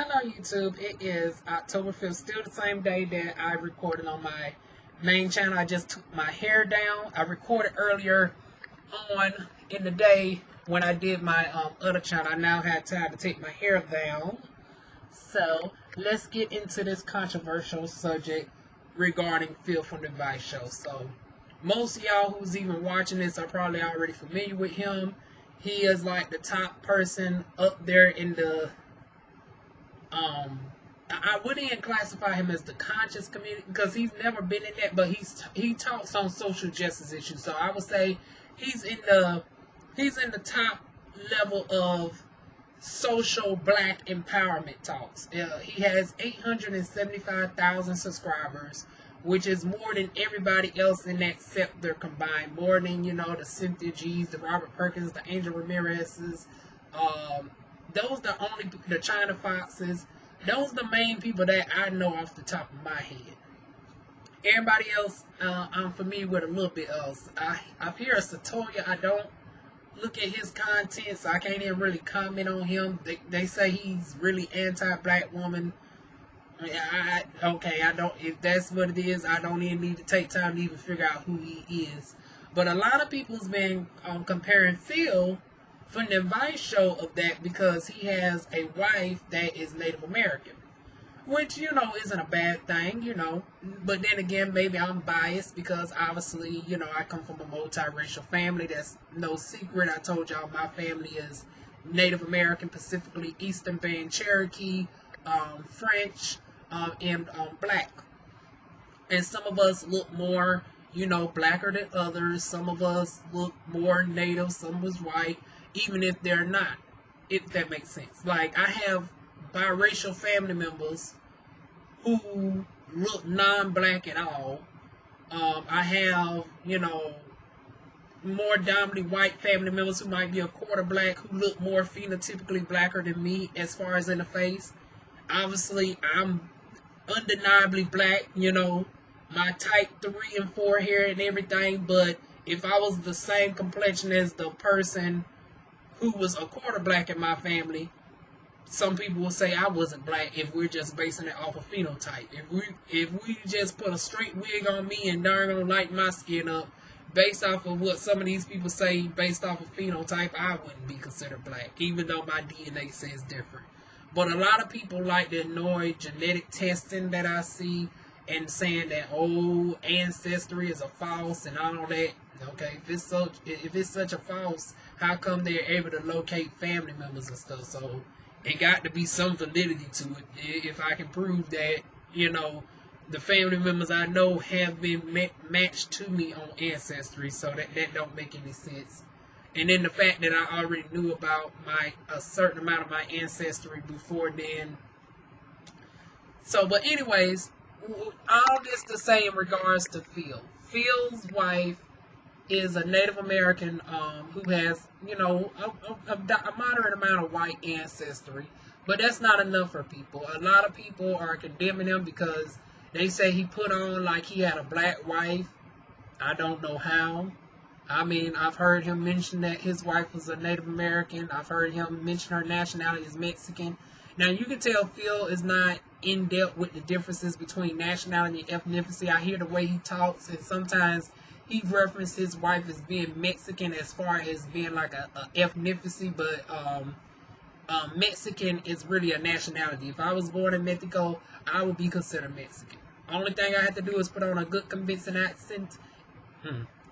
Hello YouTube, it is October 5th, still the same day that I recorded on my main channel. I just took my hair down. I recorded earlier on in the day when I did my other channel. I now had time to take my hair down. So let's get into this controversial subject regarding Phil from the AdviseShow. So most of y'all who's even watching this are probably already familiar with him. He is like the top person up there in the I wouldn't even classify him as the conscious community because he's never been in that, but he talks on social justice issues. So I would say he's in the top level of social black empowerment talks. He has 875,000 subscribers, which is more than everybody else in that sector combined. More than, the Cynthia G's, the Robert Perkins, the Angel Ramirez's, those the China Foxes. Those are the main people that I know off the top of my head. Everybody else, I'm familiar with a little bit else. I hear a Satoya. I don't look at his content, so I can't even really comment on him. They say he's really anti-black woman. I don't. If that's what it is, I don't even need to take time to even figure out who he is. But a lot of people's been comparing Phil from the AdviseShow of that because he has a wife that is Native American, which, isn't a bad thing, But then again, maybe I'm biased because obviously, I come from a multiracial family. That's no secret. I told y'all my family is Native American, specifically Eastern Band Cherokee, French, and black. And some of us look more, blacker than others. Some of us look more native. Some of us white, even if they're not, if that makes sense. Like, I have biracial family members who look non-black at all. I have, more dominantly white family members who might be a quarter black who look more phenotypically blacker than me as far as in the face. Obviously, I'm undeniably black, my type 3 and 4 hair and everything, but if I was the same complexion as the person who was a quarter black in my family, some people will say I wasn't black if we're just basing it off of phenotype. If we just put a straight wig on me and darn gonna light my skin up based off of what some of these people say based off of phenotype, I wouldn't be considered black, even though my DNA says different. But a lot of people like to annoy genetic testing that I see and saying that, ancestry is a false and all that. Okay, if it's such a false, how come they're able to locate family members and stuff? So it got to be some validity to it. If I can prove that, the family members I know have been matched to me on Ancestry, so that don't make any sense. And then the fact that I already knew about a certain amount of my ancestry before then. So, but anyways, all this to say in regards to Phil. Phil's wife is a Native American who has, a moderate amount of white ancestry. But that's not enough for people. A lot of people are condemning him because they say he put on like he had a black wife. I don't know how. I mean, I've heard him mention that his wife was a Native American. I've heard him mention her nationality is Mexican. Now, you can tell Phil is not in depth with the differences between nationality and ethnicity. I hear the way he talks, and sometimes he references his wife as being Mexican as far as being like a ethnicity, but Mexican is really a nationality. If I was born in Mexico, I would be considered Mexican. Only thing I have to do is put on a good convincing accent.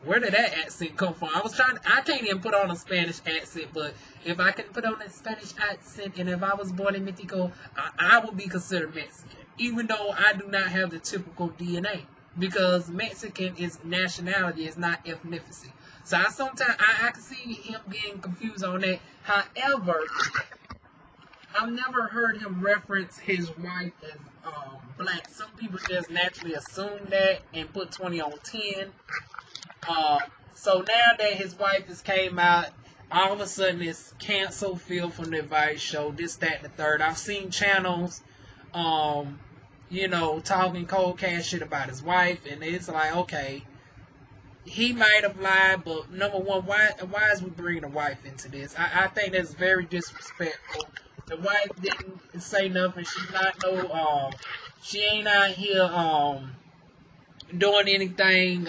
Where did that accent come from? I can't even put on a Spanish accent, but if I can put on a Spanish accent, and if I was born in Mexico, I would be considered Mexican, even though I do not have the typical DNA, because Mexican is nationality, it's not ethnicity. So I can see him getting confused on that. However, I've never heard him reference his wife as black. Some people just naturally assume that and put 20 on 10. So now that his wife has came out, all of a sudden it's canceled Phil from the AdviseShow, this, that, and the third. I've seen channels, talking cold cash shit about his wife, and it's like, okay, he might have lied, but number one, why is we bringing a wife into this? I think that's very disrespectful The wife didn't say nothing. She's not no she ain't out here doing anything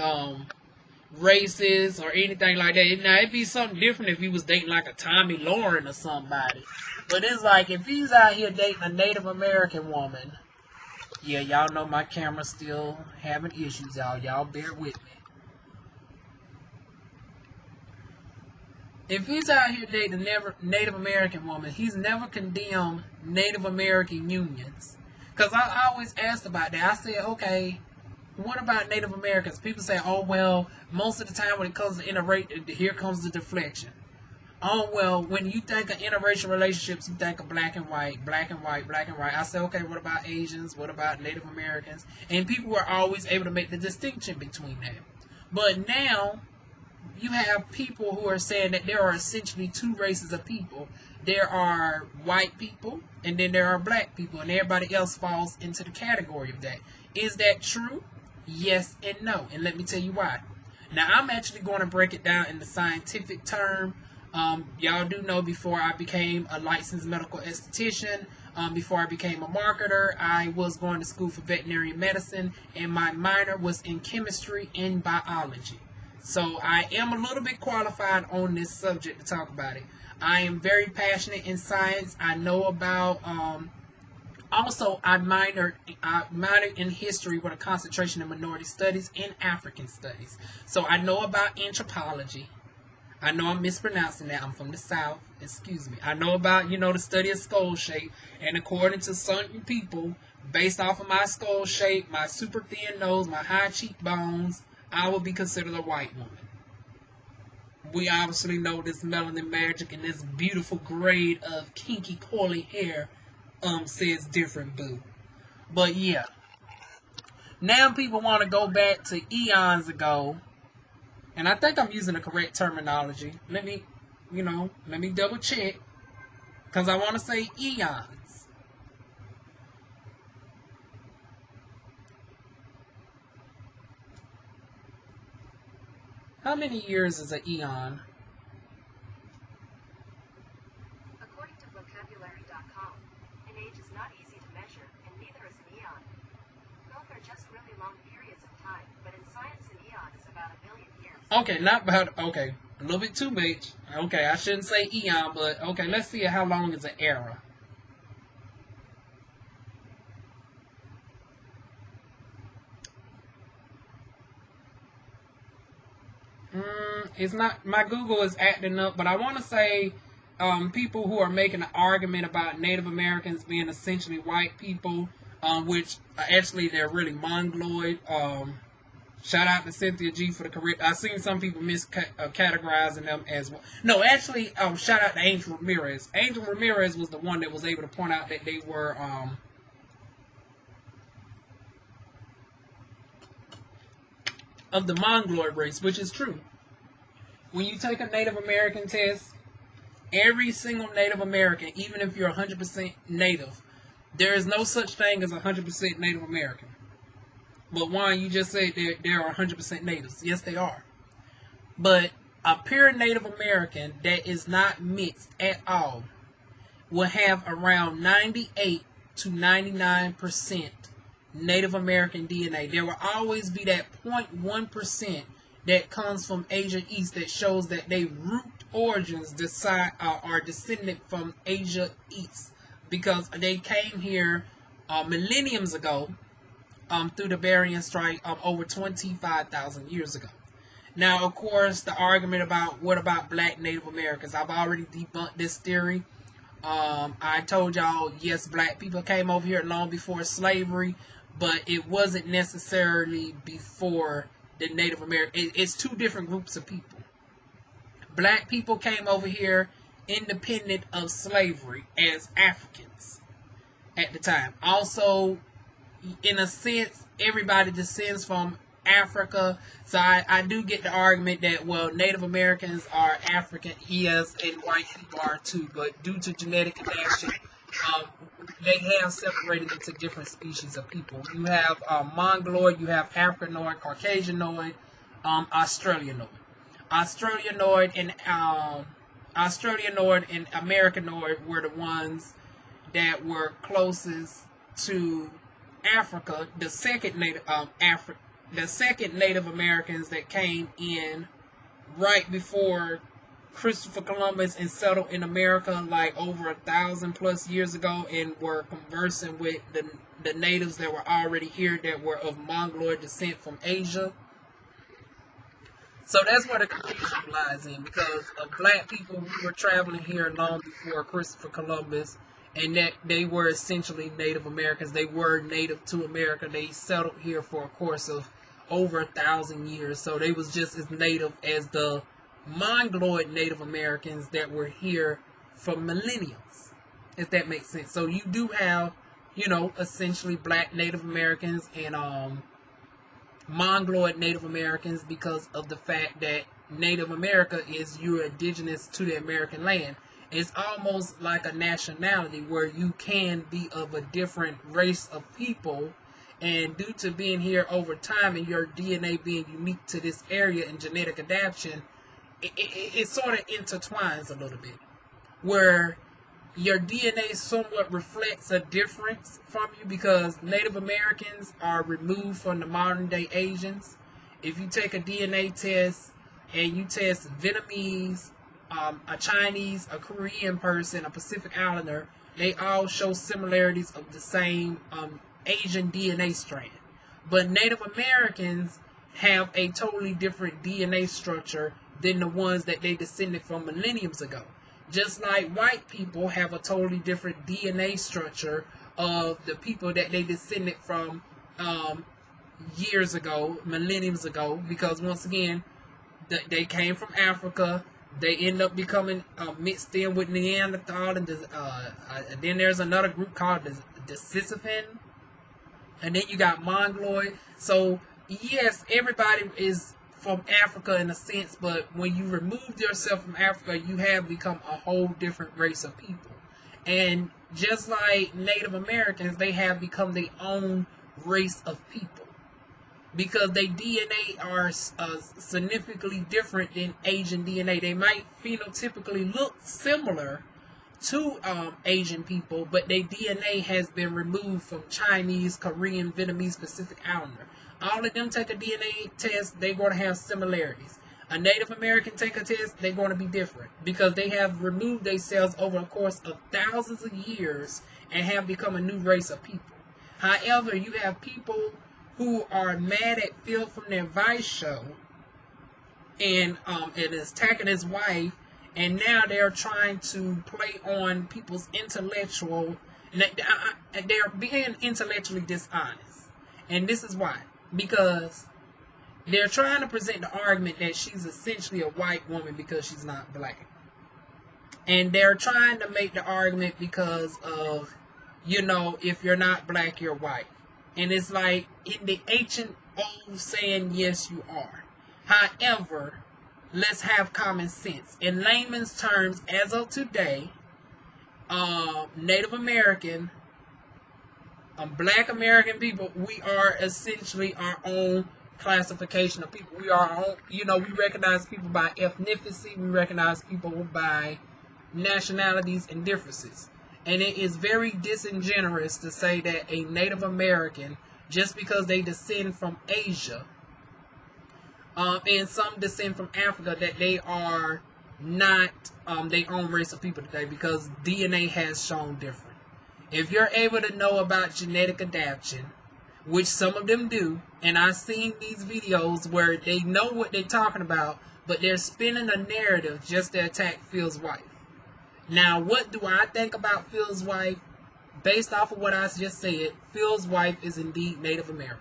racist or anything like that. Now it'd be something different if he was dating like a Tommy Lauren or somebody. But it's like if he's out here dating a Native American woman, yeah, y'all know my camera's still having issues, y'all. Y'all bear with me. If he's out here dating a Native American woman, he's never condemned Native American unions. Because I always asked about that. I said, okay, what about Native Americans? People say, oh, well, most of the time when it comes to interracial, here comes the deflection. Oh, well, when you think of interracial relationships, you think of black and white, black and white, black and white. I say, okay, what about Asians? What about Native Americans? And people were always able to make the distinction between that. But now, you have people who are saying that there are essentially two races of people. There are white people, and then there are black people, and everybody else falls into the category of that. Is that true? Yes and no, and let me tell you why. Now, I'm actually going to break it down in the scientific term. Y'all do know before I became a licensed medical esthetician, before I became a marketer, I was going to school for veterinary medicine, and my minor was in chemistry and biology. So I am a little bit qualified on this subject to talk about it. I am very passionate in science. I know about also, I minored in history with a concentration in minority studies and African studies. So I know about anthropology. I know I'm mispronouncing that. I'm from the South. Excuse me. I know about, the study of skull shape. And according to certain people, based off of my skull shape, my super thin nose, my high cheekbones, I would be considered a white woman. We obviously know this melanin magic and this beautiful grade of kinky coily hair says different, boo. But yeah, now people want to go back to eons ago, and I think I'm using the correct terminology. Let me double check, because I want to say eons. How many years is an eon? Okay, not about, okay, a little bit too much. Okay, I shouldn't say eon, but okay, let's see how long is an era. It's not, my Google is acting up, but I want to say people who are making an argument about Native Americans being essentially white people, which actually they're really mongoloid. Shout out to Cynthia G for the correct. I've seen some people miscategorizing them as well. No, actually, shout out to Angel Ramirez. Angel Ramirez was the one that was able to point out that they were of the mongoloid race, which is true. When you take a Native American test, every single Native American, even if you're 100% Native, there is no such thing as 100% Native American. But Juan, you just said there are 100% natives. Yes, they are. But a pure Native American that is not mixed at all will have around 98 to 99% Native American DNA. There will always be that 0.1% that comes from Asia East that shows that they root origins are descended from Asia East, because they came here millenniums ago through the Bering Strait over 25,000 years ago. Now, of course, the argument about what about black Native Americans, I've already debunked this theory. I told y'all, yes, black people came over here long before slavery, but it wasn't necessarily before the Native American. It's two different groups of people. Black people came over here independent of slavery as Africans at the time. Also, in a sense, everybody descends from Africa. So I do get the argument that, well, Native Americans are African, yes, and white people are too. But due to genetic adaptation, they have separated into different species of people. You have Mongoloid, you have Africanoid, Caucasianoid, Australianoid. Australianoid and Americanoid were the ones that were closest to Africa, the second Native Americans that came in right before Christopher Columbus and settled in America, like over 1,000 plus years ago, and were conversing with the natives that were already here that were of Mongoloid descent from Asia. So that's where the confusion lies in, because of black people who were traveling here long before Christopher Columbus, and that they were essentially Native Americans. They were native to America. They settled here for a course of over 1,000 years. So they was just as native as the Mongoloid Native Americans that were here for millenniums, if that makes sense. So you do have, essentially black Native Americans and Mongoloid Native Americans, because of the fact that Native America is you're indigenous to the American land. It's almost like a nationality where you can be of a different race of people, and due to being here over time and your DNA being unique to this area and genetic adaption, it sort of intertwines a little bit, where your DNA somewhat reflects a difference from you, because Native Americans are removed from the modern day Asians. If you take a DNA test and you test Vietnamese, a Chinese, a Korean person, a Pacific Islander, they all show similarities of the same Asian DNA strand. But Native Americans have a totally different DNA structure than the ones that they descended from millenniums ago. Just like white people have a totally different DNA structure of the people that they descended from years ago, millenniums ago, because once again, they came from Africa. They end up becoming mixed in with Neanderthal, and then there's another group called the Sisyphean, and then you got Mongoloid. So yes, everybody is from Africa in a sense, but when you remove yourself from Africa, you have become a whole different race of people. And just like Native Americans, they have become their own race of people, because their DNA are significantly different than Asian DNA. They might phenotypically look similar to Asian people, but their DNA has been removed from Chinese, Korean, Vietnamese, Pacific Islander. All of them take a DNA test, they're going to have similarities. A Native American take a test, they're going to be different, because they have removed themselves over the course of thousands of years and have become a new race of people. However, you have people who are mad at Phil from the AdviseShow and is attacking his wife, and now they're trying to play on people's intellectual, they're being intellectually dishonest. And this is why. Because they're trying to present the argument that she's essentially a white woman because she's not black. And they're trying to make the argument because of, if you're not black, you're white. And it's like in the ancient old saying, yes, you are. However, let's have common sense. In layman's terms, as of today, Native American, black American people, we are essentially our own classification of people. We are our own, we recognize people by ethnicity, we recognize people by nationalities and differences. And it is very disingenuous to say that a Native American, just because they descend from Asia, and some descend from Africa, that they are not their own race of people today, because DNA has shown different. If you're able to know about genetic adaption, which some of them do, and I've seen these videos where they know what they're talking about, but they're spinning a narrative just to attack Phil's wife. Now, what do I think about Phil's wife? Based off of what I just said, Phil's wife is indeed Native American.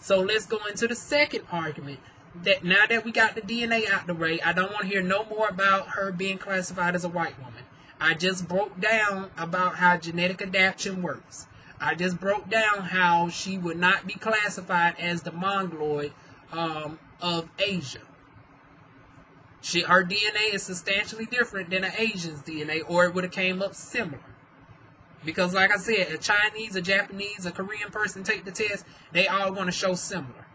So let's go into the second argument. That now that we got the DNA out the way, I don't want to hear no more about her being classified as a white woman. I just broke down about how genetic adaptation works. I just broke down how she would not be classified as the Mongoloid of Asia. Her DNA is substantially different than an Asian's DNA, or it would have came up similar. Because like I said, a Chinese, a Japanese, a Korean person take the test, they all going to show similar.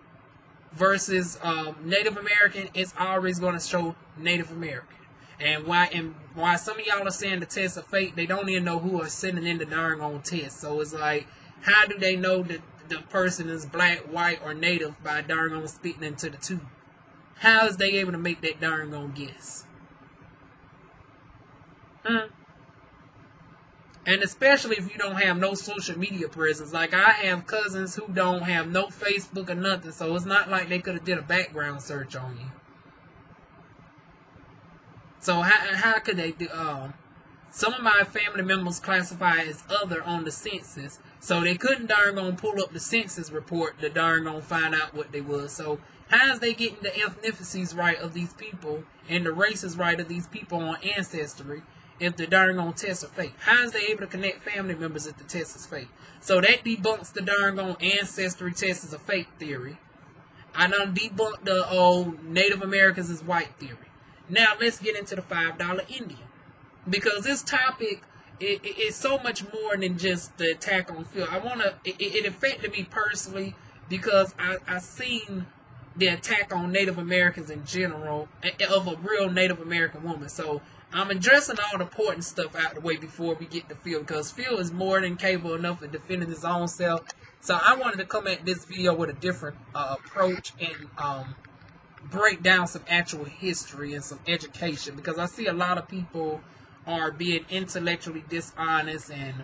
Versus Native American, it's always going to show Native American. And why some of y'all are saying the tests are fake, they don't even know who are sending in the darn on test. So it's like, how do they know that the person is black, white, or native by darn on spitting into the tube? How is they able to make that darn on guess? And especially if you don't have no social media presence. Like, I have cousins who don't have no Facebook or nothing, so it's not like they could have did a background search on you. So how could they do? Some of my family members classify as other on the census, so they couldn't darn gonna pull up the census report to darn gonna find out what they was. So how is they getting the ethnicities right of these people and the races right of these people on Ancestry if the darn on tests are fake? How is they able to connect family members if the test is fake? So that debunks the darn on Ancestry test is a fake theory. I done debunked the old Native Americans is white theory. Now let's get into the $5 Indian, because this topic is so much more than just the attack on Phil. It affected me personally because I seen the attack on Native Americans in general of a real Native American woman. So I'm addressing all the important stuff out the way before we get to Phil, because Phil is more than capable enough of defending his own self. So I wanted to come at this video with a different approach and break down some actual history and some education, because I see a lot of people are being intellectually dishonest and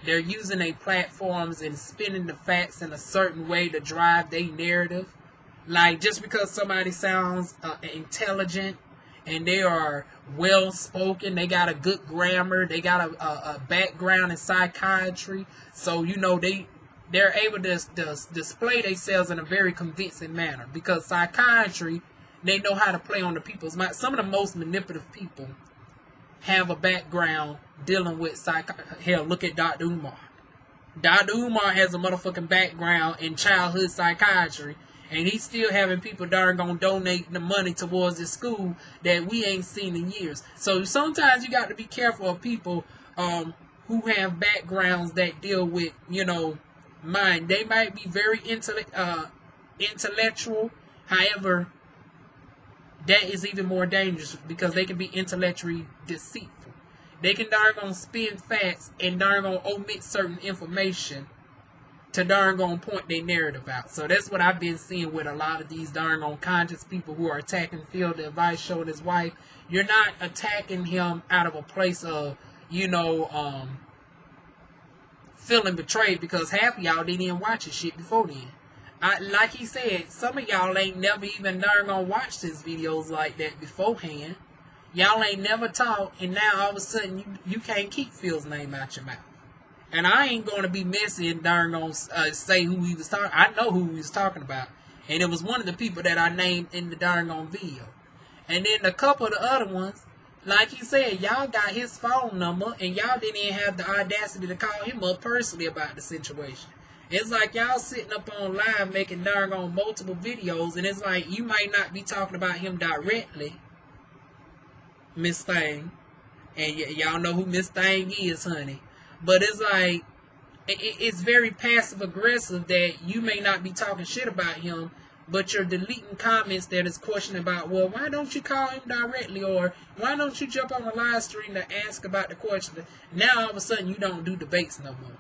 they're using their platforms and spinning the facts in a certain way to drive their narrative. Like, just because somebody sounds intelligent and they are well spoken, they got a good grammar, they got a background in psychiatry, so you know they're able to display themselves in a very convincing manner, because psychiatry, they know how to play on the people's mind. Some of the most manipulative people have a background dealing with hell, look at Dr. Umar. Dr. Umar has a motherfucking background in childhood psychiatry, and he's still having people darn gonna donate the money towards this school that we ain't seen in years. So sometimes you got to be careful of people who have backgrounds that deal with, you know, mind. They might be very intellectual, however, that is even more dangerous because they can be intellectually deceitful. They can darn gonna spin facts and darn gonna omit certain information to darn gonna point their narrative out. So that's what I've been seeing with a lot of these darn gonna conscious people who are attacking Phil, the advice show, and his wife. You're not attacking him out of a place of, you know, feeling betrayed, because half of y'all didn't even watch his shit before then. Like he said, some of y'all ain't never even darn gonna watch his videos like that beforehand. Y'all ain't never talked, and now all of a sudden you can't keep Phil's name out your mouth. And I ain't gonna be messy and darn gonna say who he was talking. I know who he was talking about, and it was one of the people that I named in the darn on video. And then a couple of the other ones, like he said, y'all got his phone number, and y'all didn't even have the audacity to call him up personally about the situation. It's like y'all sitting up on live making darn on multiple videos, and it's like you might not be talking about him directly, Miss Thing, and y'all know who Miss Thing is, honey. But it's like, it's very passive aggressive that you may not be talking shit about him, but you're deleting comments that is questioning about, well, why don't you call him directly, or why don't you jump on the live stream to ask about the question? Now all of a sudden you don't do debates no more.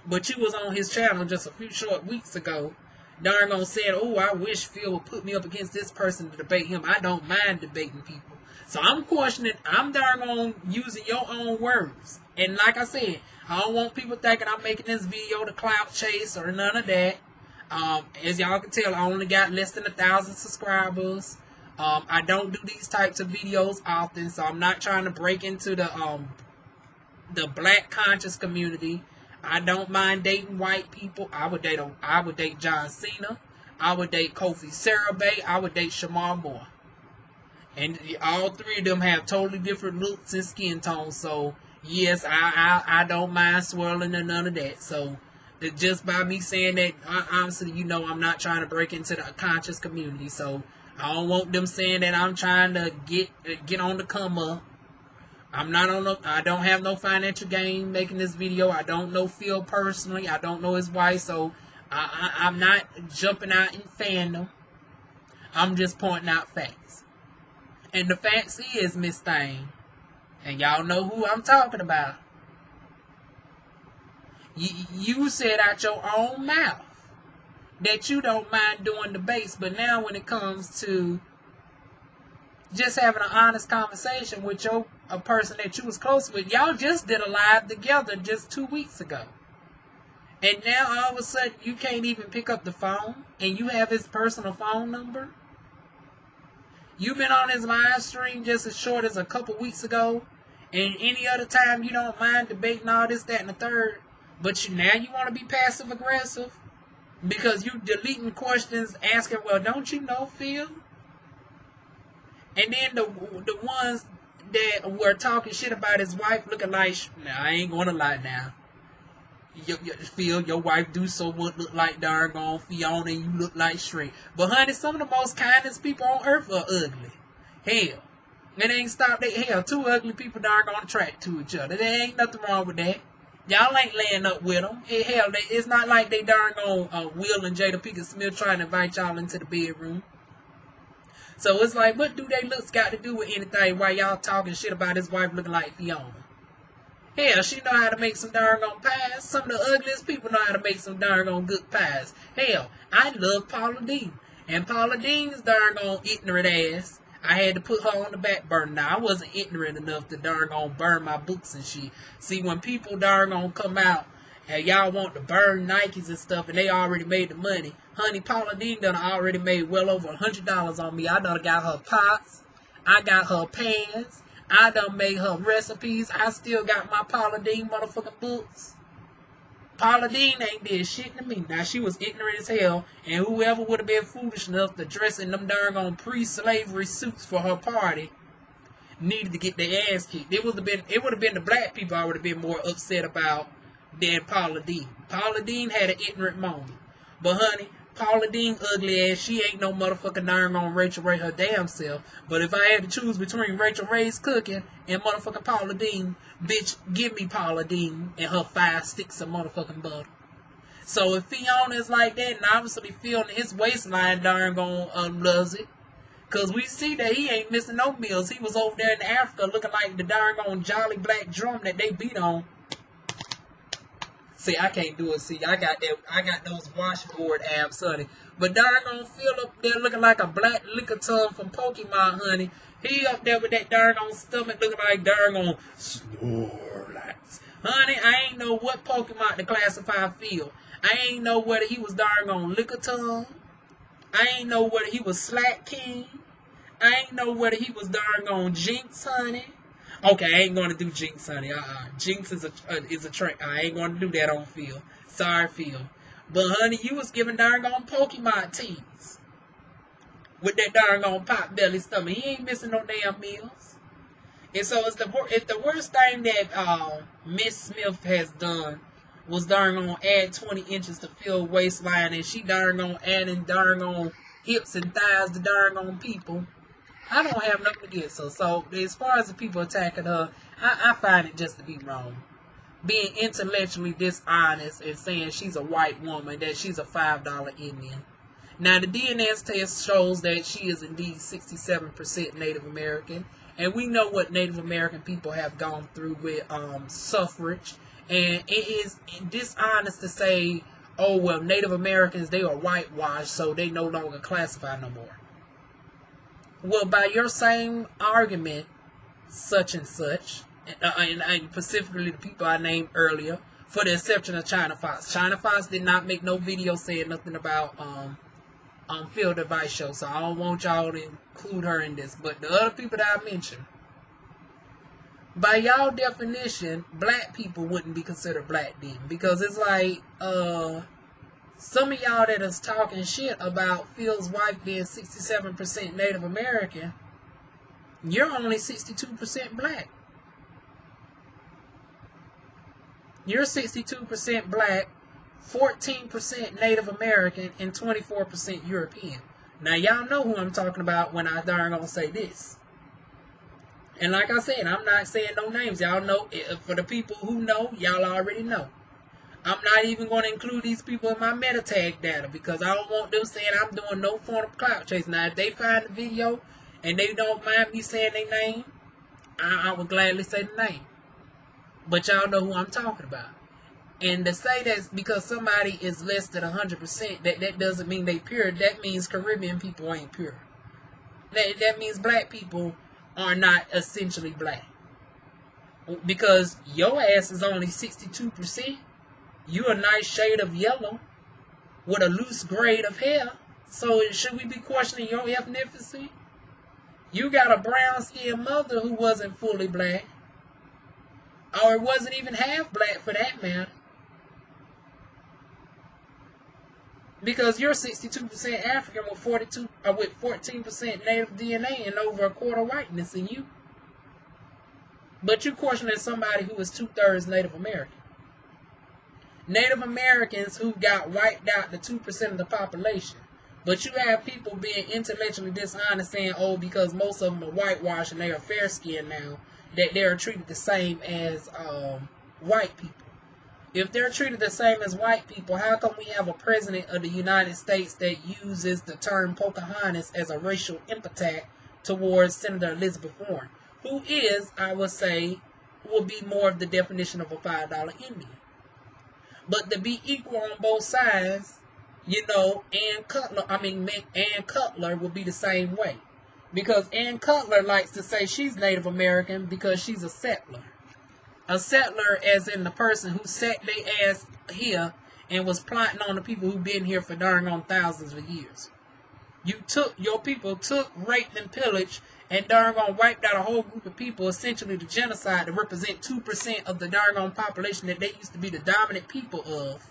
But you was on his channel just a few short weeks ago, darn gonna said, oh, I wish Phil would put me up against this person to debate him. I don't mind debating people. So I'm questioning, I'm darn on using your own words. And like I said, I don't want people thinking I'm making this video to clout chase or none of that. As y'all can tell, I only got less than 1,000 subscribers. I don't do these types of videos often, so I'm not trying to break into the black conscious community. I don't mind dating white people. I would date John Cena. I would date Kofi Sarabay. I would date Shamar Moore. And all three of them have totally different looks and skin tones. So yes, I don't mind swirling or none of that. So just by me saying that, honestly, you know, I'm not trying to break into the conscious community. So I don't want them saying that I'm trying to get on the come up. I'm not on the, I don't have no financial gain making this video. I don't know Phil personally. I don't know his wife. So I'm not jumping out in fandom. I'm just pointing out facts. And the fact is, Miss Thing, and y'all know who I'm talking about. You said out your own mouth that you don't mind doing debates, but now when it comes to just having an honest conversation with a person that you was close with, y'all just did a live together just 2 weeks ago. And now all of a sudden you can't even pick up the phone and you have his personal phone number. You've been on his live stream just as short as a couple weeks ago, and any other time you don't mind debating all this, that, and the third, but now you want to be passive aggressive because you deleting questions asking, well, don't you know, Phil? And then the ones that were talking shit about his wife looking like, now I ain't gonna lie now. Phil, your wife do so much look like darn Fiona and you look like Shrek. But honey, some of the most kindest people on earth are ugly. Hell, it ain't stopped that. Hell, two ugly people darn attract to each other. There ain't nothing wrong with that. Y'all ain't laying up with them. Hell, it's not like they darn Will and Jada Pinkett Smith trying to invite y'all into the bedroom. So it's like, what do they looks got to do with anything while y'all talking shit about his wife looking like Fiona? Hell, she know how to make some darn pies. Some of the ugliest people know how to make some darn good pies. Hell, I love Paula Deen. And Paula Deen's darn ignorant ass, I had to put her on the back burner. Now, I wasn't ignorant enough to darn burn my books and shit. See, when people darn come out and y'all want to burn Nikes and stuff and they already made the money, honey, Paula Deen done already made well over $100 on me. I done got her pots. I got her pans. I done made her recipes. I still got my Paula Deen motherfucking books. Paula Deen ain't did shit to me. Now, she was ignorant as hell, and whoever would have been foolish enough to dress in them darn pre-slavery suits for her party needed to get their ass kicked. It would have been the black people I would have been more upset about than Paula Deen. Paula Deen had an ignorant moment. But honey, Paula Deen ugly ass, she ain't no motherfucking darn Rachel Ray her damn self. But if I had to choose between Rachel Ray's cooking and motherfucking Paula Deen, bitch, give me Paula Deen and her 5 sticks of motherfucking butter. So if Fiona is like that, and obviously Phil his waistline darn loves it. Cause we see that he ain't missing no meals. He was over there in Africa looking like the darn jolly black drum that they beat on. See, I can't do it. See, I got those washboard abs, honey. But darn Phil up there looking like a black liquor tub from Pokemon, honey. He up there with that darn stomach looking like darn Snorlax. Honey, I ain't know what Pokemon to classify Phil. I ain't know whether he was darn liquor tub. I ain't know whether he was Slack King. I ain't know whether he was darn Jinx, honey. Okay, I ain't gonna do Jinx, honey. Jinx is a trick. I ain't gonna do that on Phil. Sorry, Phil. But honey, you was giving darn Pokemon teas with that darn pot belly stomach. He ain't missing no damn meals. And so it's the worst thing that Miss Smith has done was darn add 20 inches to Phil's waistline, and she darn adding darn hips and thighs to darn people. I don't have nothing against her. So as far as the people attacking her, I find it just to be wrong. Being intellectually dishonest and saying she's a white woman, that she's a $5 Indian. Now the DNA test shows that she is indeed 67% Native American. And we know what Native American people have gone through with suffrage. And it is dishonest to say, oh, well, Native Americans, they are whitewashed, so they no longer classify no more. Well, by your same argument, such and such, and specifically the people I named earlier, for the exception of China Fox. China Fox did not make no video saying nothing about Phil AdviseShow, so I don't want y'all to include her in this. But the other people that I mentioned, by y'all definition, black people wouldn't be considered black then, because it's like some of y'all that is talking shit about Phil's wife being 67% Native American, you're only 62% black. You're 62% black, 14% Native American, and 24% European. Now, y'all know who I'm talking about when I darn gonna say this. And like I said, I'm not saying no names. Y'all know, for the people who know, y'all already know. I'm not even going to include these people in my meta tag data because I don't want them saying I'm doing no form of clout chase. Now, if they find the video and they don't mind me saying their name, I would gladly say the name. But y'all know who I'm talking about. And to say that because somebody is less than 100%, that doesn't mean they pure. That means Caribbean people ain't pure. That means black people are not essentially black. Because your ass is only 62%. You a nice shade of yellow with a loose grade of hair. So should we be questioning your ethnicity? You got a brown-skinned mother who wasn't fully black. Or wasn't even half black for that matter. Because you're 62% African with 14% native DNA and over a quarter whiteness in you. But you're questioning somebody who is 2/3 Native American. Native Americans who got wiped out to 2% of the population. But you have people being intellectually dishonest saying, oh, because most of them are whitewashed and they are fair skinned now, that they are treated the same as white people. If they're treated the same as white people, how come we have a president of the United States that uses the term Pocahontas as a racial epithet towards Senator Elizabeth Warren, who is, I would say, will be more of the definition of a $5 Indian. But to be equal on both sides, you know, Ann Cutler would be the same way. Because Ann Cutler likes to say she's Native American because she's a settler. A settler as in the person who sat their ass here and was plotting on the people who've been here for darn on thousands of years. Your people took, raped, and pillaged, and darn on wiped out a whole group of people, essentially the genocide, to represent 2% of the darn on population that they used to be the dominant people of.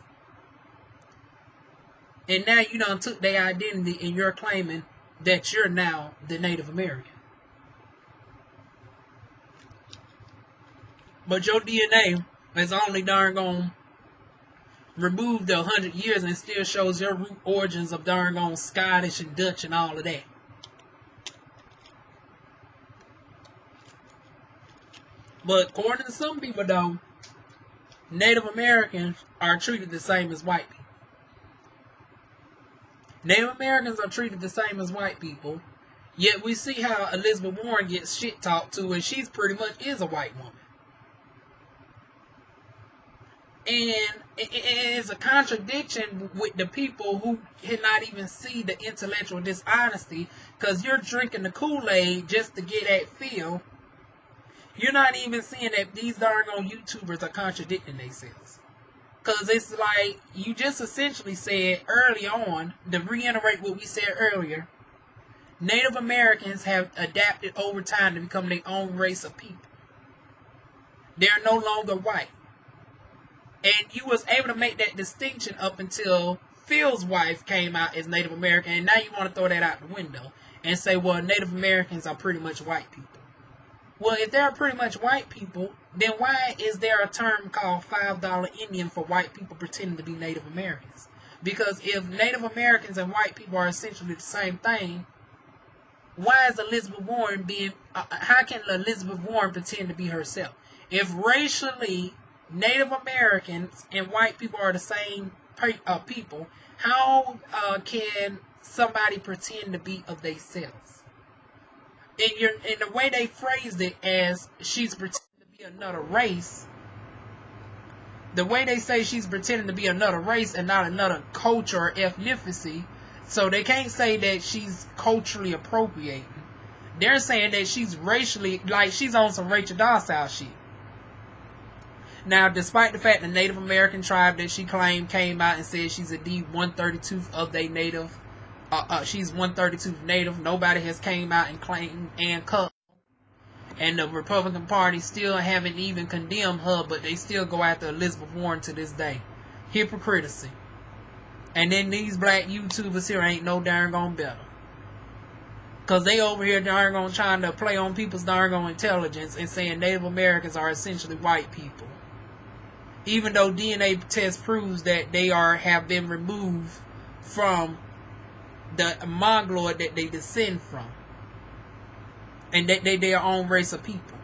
And now you done took their identity and you're claiming that you're now the Native American. But your DNA is only darn gone removed 100 years and still shows your root origins of darn gone Scottish and Dutch and all of that. But according to some people though, Native Americans are treated the same as white people. Native Americans are treated the same as white people, yet we see how Elizabeth Warren gets shit talked to and she's pretty much is a white woman. And it's a contradiction with the people who cannot even see the intellectual dishonesty, because you're drinking the Kool-Aid just to get that feel. You're not even seeing that these darn on YouTubers are contradicting themselves. Because it's like, you just essentially said early on, to reiterate what we said earlier, Native Americans have adapted over time to become their own race of people. They're no longer white. And you was able to make that distinction up until Phil's wife came out as Native American, and now you want to throw that out the window and say, well, Native Americans are pretty much white people. Well, if they're pretty much white people, then why is there a term called $5 Indian for white people pretending to be Native Americans? Because if Native Americans and white people are essentially the same thing, why is Elizabeth Warren how can Elizabeth Warren pretend to be herself? If racially Native Americans and white people are the same people, how can somebody pretend to be of themselves? In the way they phrased it as she's pretending to be another race, the way they say she's pretending to be another race and not another culture or ethnicity, so they can't say that she's culturally appropriating. They're saying that she's racially, like she's on some Rachel Dawson shit. Now, despite the fact the Native American tribe that she claimed came out and said she's indeed 132th of their native, she's 132th native, nobody has came out and claimed Ann Cutler. And the Republican Party still haven't even condemned her, but they still go after Elizabeth Warren to this day. Hypocrisy. And then these black YouTubers here ain't no darn gone better. Because they over here darn gone trying to play on people's darn gone intelligence and saying Native Americans are essentially white people. Even though DNA test proves that they have been removed from the Mongoloid that they descend from. And that they their own race of people.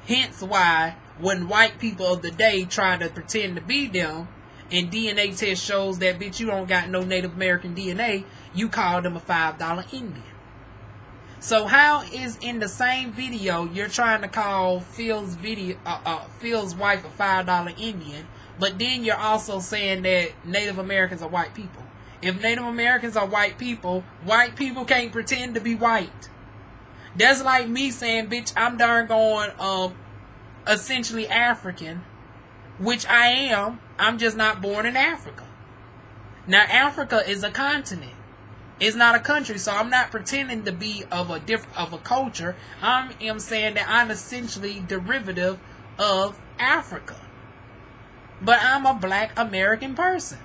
Hence why when white people of the day try to pretend to be them, and DNA test shows that bitch you don't got no Native American DNA, you call them a $5 Indian. So how is in the same video you're trying to call Phil's wife a $5 Indian, but then you're also saying that Native Americans are white people? If Native Americans are white people can't pretend to be white. That's like me saying, bitch, I'm darn going essentially African, which I am. I'm just not born in Africa. Now Africa is a continent. It's not a country, so I'm not pretending to be of a culture. I am saying that I'm essentially derivative of Africa. But I'm a black American person.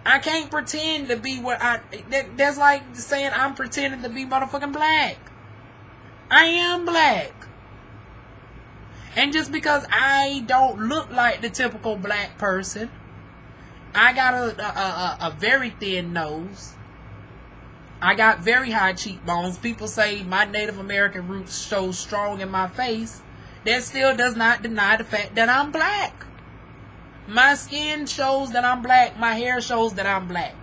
I can't pretend to be that's like saying I'm pretending to be motherfucking black. I am black. And just because I don't look like the typical black person, I got a very thin nose. I got very high cheekbones. People say my Native American roots show strong in my face. That still does not deny the fact that I'm black. My skin shows that I'm black. My hair shows that I'm black.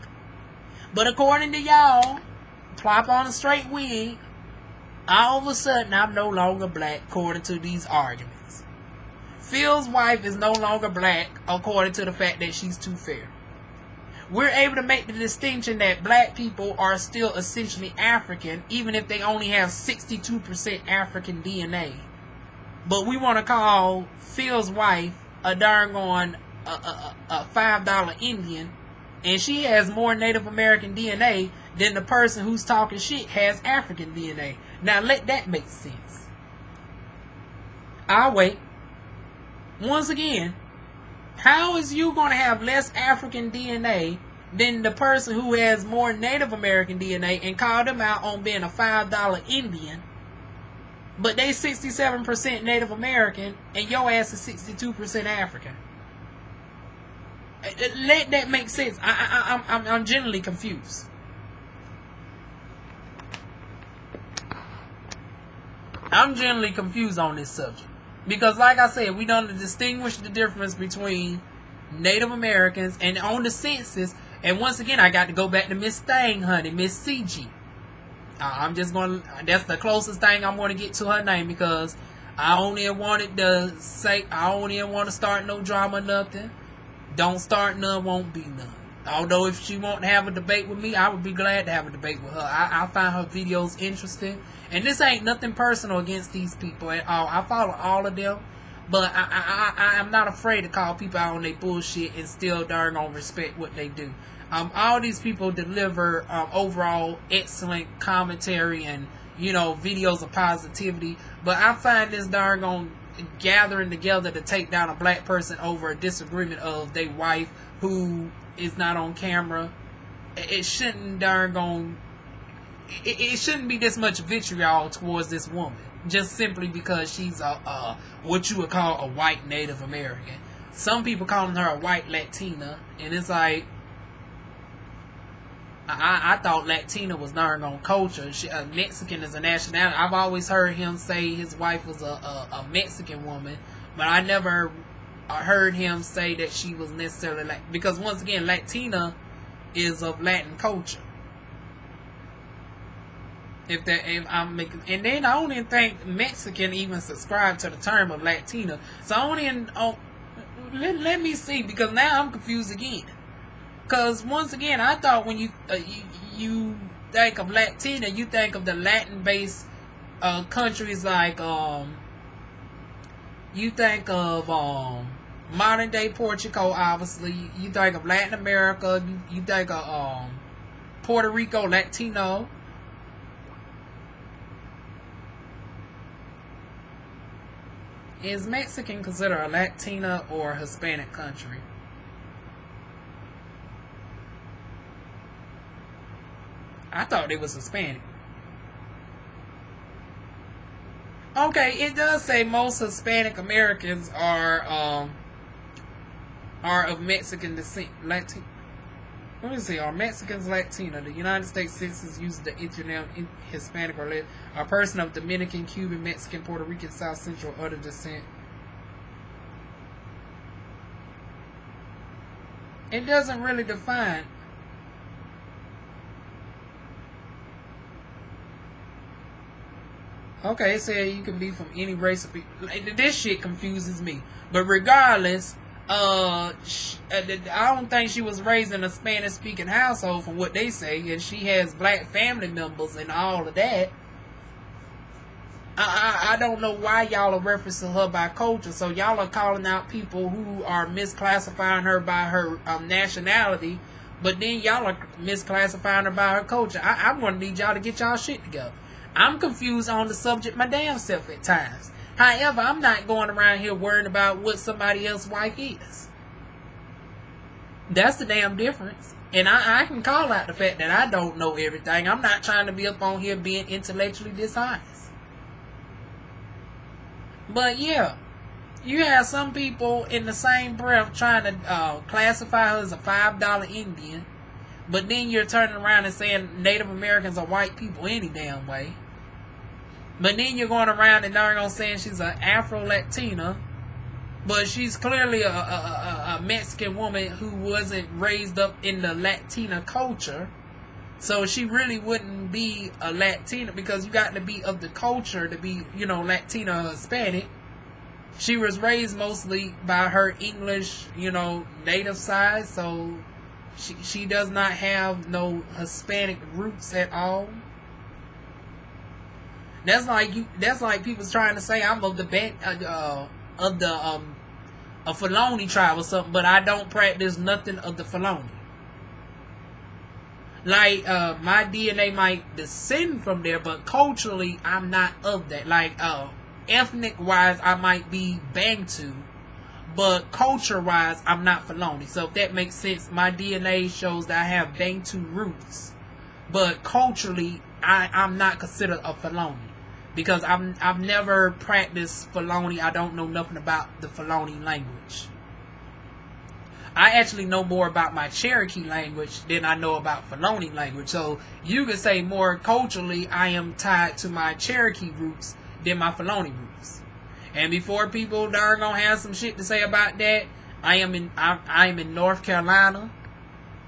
But according to y'all, plop on a straight wig, all of a sudden I'm no longer black according to these arguments. Phil's wife is no longer black according to the fact that she's too fair. We're able to make the distinction that black people are still essentially African, even if they only have 62% African DNA. But we want to call Phil's wife a darn on a $5 Indian, and she has more Native American DNA than the person who's talking shit has African DNA. Now let that make sense. I'll wait. Once again, how is you going to have less African DNA than the person who has more Native American DNA and call them out on being a $5 Indian, but they 67% Native American and your ass is 62% African? Let that make sense. I'm generally confused. I'm generally confused on this subject. Because like I said, we don't distinguish the difference between Native Americans and on the census. And once again, I got to go back to Miss Thing, honey, Miss CG. I'm just going to, that's the closest thing I'm going to get to her name, because I only wanted to say, I only want to start no drama, nothing. Don't start none, won't be none. Although if she won't have a debate with me, I would be glad to have a debate with her. I find her videos interesting. And this ain't nothing personal against these people at all. I follow all of them. But I'm not afraid to call people out on their bullshit and still darn on respect what they do. All these people deliver overall excellent commentary and, you know, videos of positivity. But I find this darn on gathering together to take down a black person over a disagreement of their wife who is not on camera. It shouldn't it shouldn't be this much vitriol towards this woman just simply because she's what you would call a white Native American. Some people calling her a white Latina, and it's like, I thought Latina was darn on culture. Mexican is a nationality. I've always heard him say his wife was a Mexican woman, but I never heard him say that she was necessarily because once again, Latina is of Latin culture. And then I don't even think Mexican even subscribe to the term of Latina. So let me see, because now I'm confused again. Because once again, I thought when you think of Latina, you think of the Latin-based countries like you think of modern day Portugal, obviously. You think of Latin America. You think of Puerto Rico, Latino. Is Mexican considered a Latina or a Hispanic country? I thought it was Hispanic. Okay, it does say most Hispanic Americans are of Mexican descent. Let me see. Are Mexicans Latino? The United States Census uses the internet Hispanic or a person of Dominican, Cuban, Mexican, Puerto Rican, South Central, or other descent. It doesn't really define. Okay, it said you can be from any race of people. Like, this shit confuses me. But regardless, I don't think she was raised in a Spanish-speaking household from what they say, and she has black family members and all of that. I don't know why y'all are referencing her by culture. So y'all are calling out people who are misclassifying her by her nationality, but then y'all are misclassifying her by her culture. I'm going to need y'all to get y'all shit together. I'm confused on the subject my damn self at times. However, I'm not going around here worrying about what somebody else's wife is. That's the damn difference. And I can call out the fact that I don't know everything. I'm not trying to be up on here being intellectually dishonest. But yeah, you have some people in the same breath trying to classify her as a $5 Indian, but then you're turning around and saying Native Americans are white people any damn way. But then you're going around and darn on saying she's an Afro-Latina, but she's clearly a Mexican woman who wasn't raised up in the Latina culture. So she really wouldn't be a Latina, because you got to be of the culture to be, you know, Latina or Hispanic. She was raised mostly by her English, you know, native side, so she does not have no Hispanic roots at all. That's like people trying to say I'm of the a Filoni tribe or something, but I don't practice nothing of the Filoni. Like, my DNA might descend from there, but culturally, I'm not of that. Like, ethnic-wise, I might be Bantu, but culture-wise, I'm not Filoni. So if that makes sense, my DNA shows that I have Bantu roots, but culturally, I'm not considered a Filoni, because I've never practiced Filoni. I don't know nothing about the Filoni language. I actually know more about my Cherokee language than I know about Filoni language. So you could say more culturally I am tied to my Cherokee roots than my Filoni roots. And before people darn gonna have some shit to say about that, I am in North Carolina.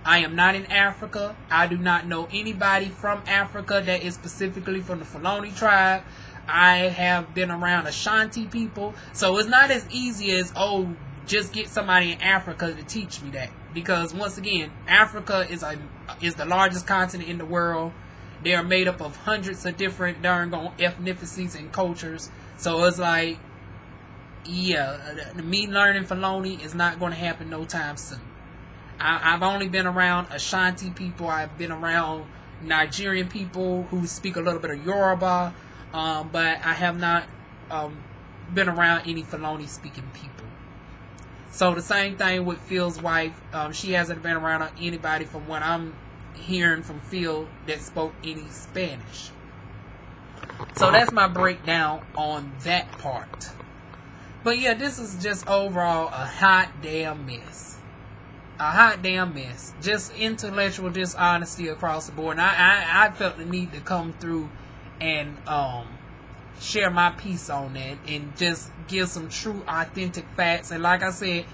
I am not in Africa. I do not know anybody from Africa that is specifically from the Filoni tribe. I have been around Ashanti people. So it's not as easy as, oh, just get somebody in Africa to teach me that. Because once again, Africa is the largest continent in the world. They are made up of hundreds of different darn ethnicities and cultures. So it's like, yeah, me learning Filoni is not going to happen no time soon. I've only been around Ashanti people. I've been around Nigerian people who speak a little bit of Yoruba, but I have not been around any Filoni speaking people. So the same thing with Phil's wife. She hasn't been around anybody from what I'm hearing from Phil that spoke any Spanish. So that's my breakdown on that part. But yeah, this is just overall a hot damn mess. A hot damn mess. Just intellectual dishonesty across the board. And I felt the need to come through and share my piece on that and just give some true authentic facts. And like I said,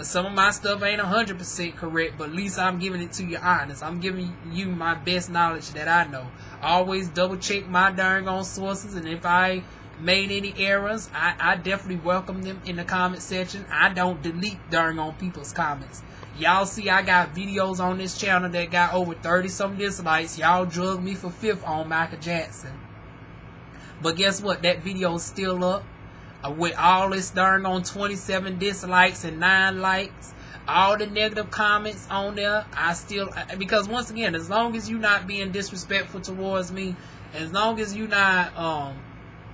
some of my stuff ain't 100% correct, but at least I'm giving it to you honest. I'm giving you my best knowledge that I know. I always double check my darn on sources, and if I made any errors, I definitely welcome them in the comment section. I don't delete darn on people's comments. Y'all see I got videos on this channel that got over 30 some dislikes. Y'all drug me for 5th on Michael Jackson. But guess what? That video is still up. With all this darn on 27 dislikes and 9 likes. All the negative comments on there. I still, because once again, as long as you're not being disrespectful towards me, as long as you're not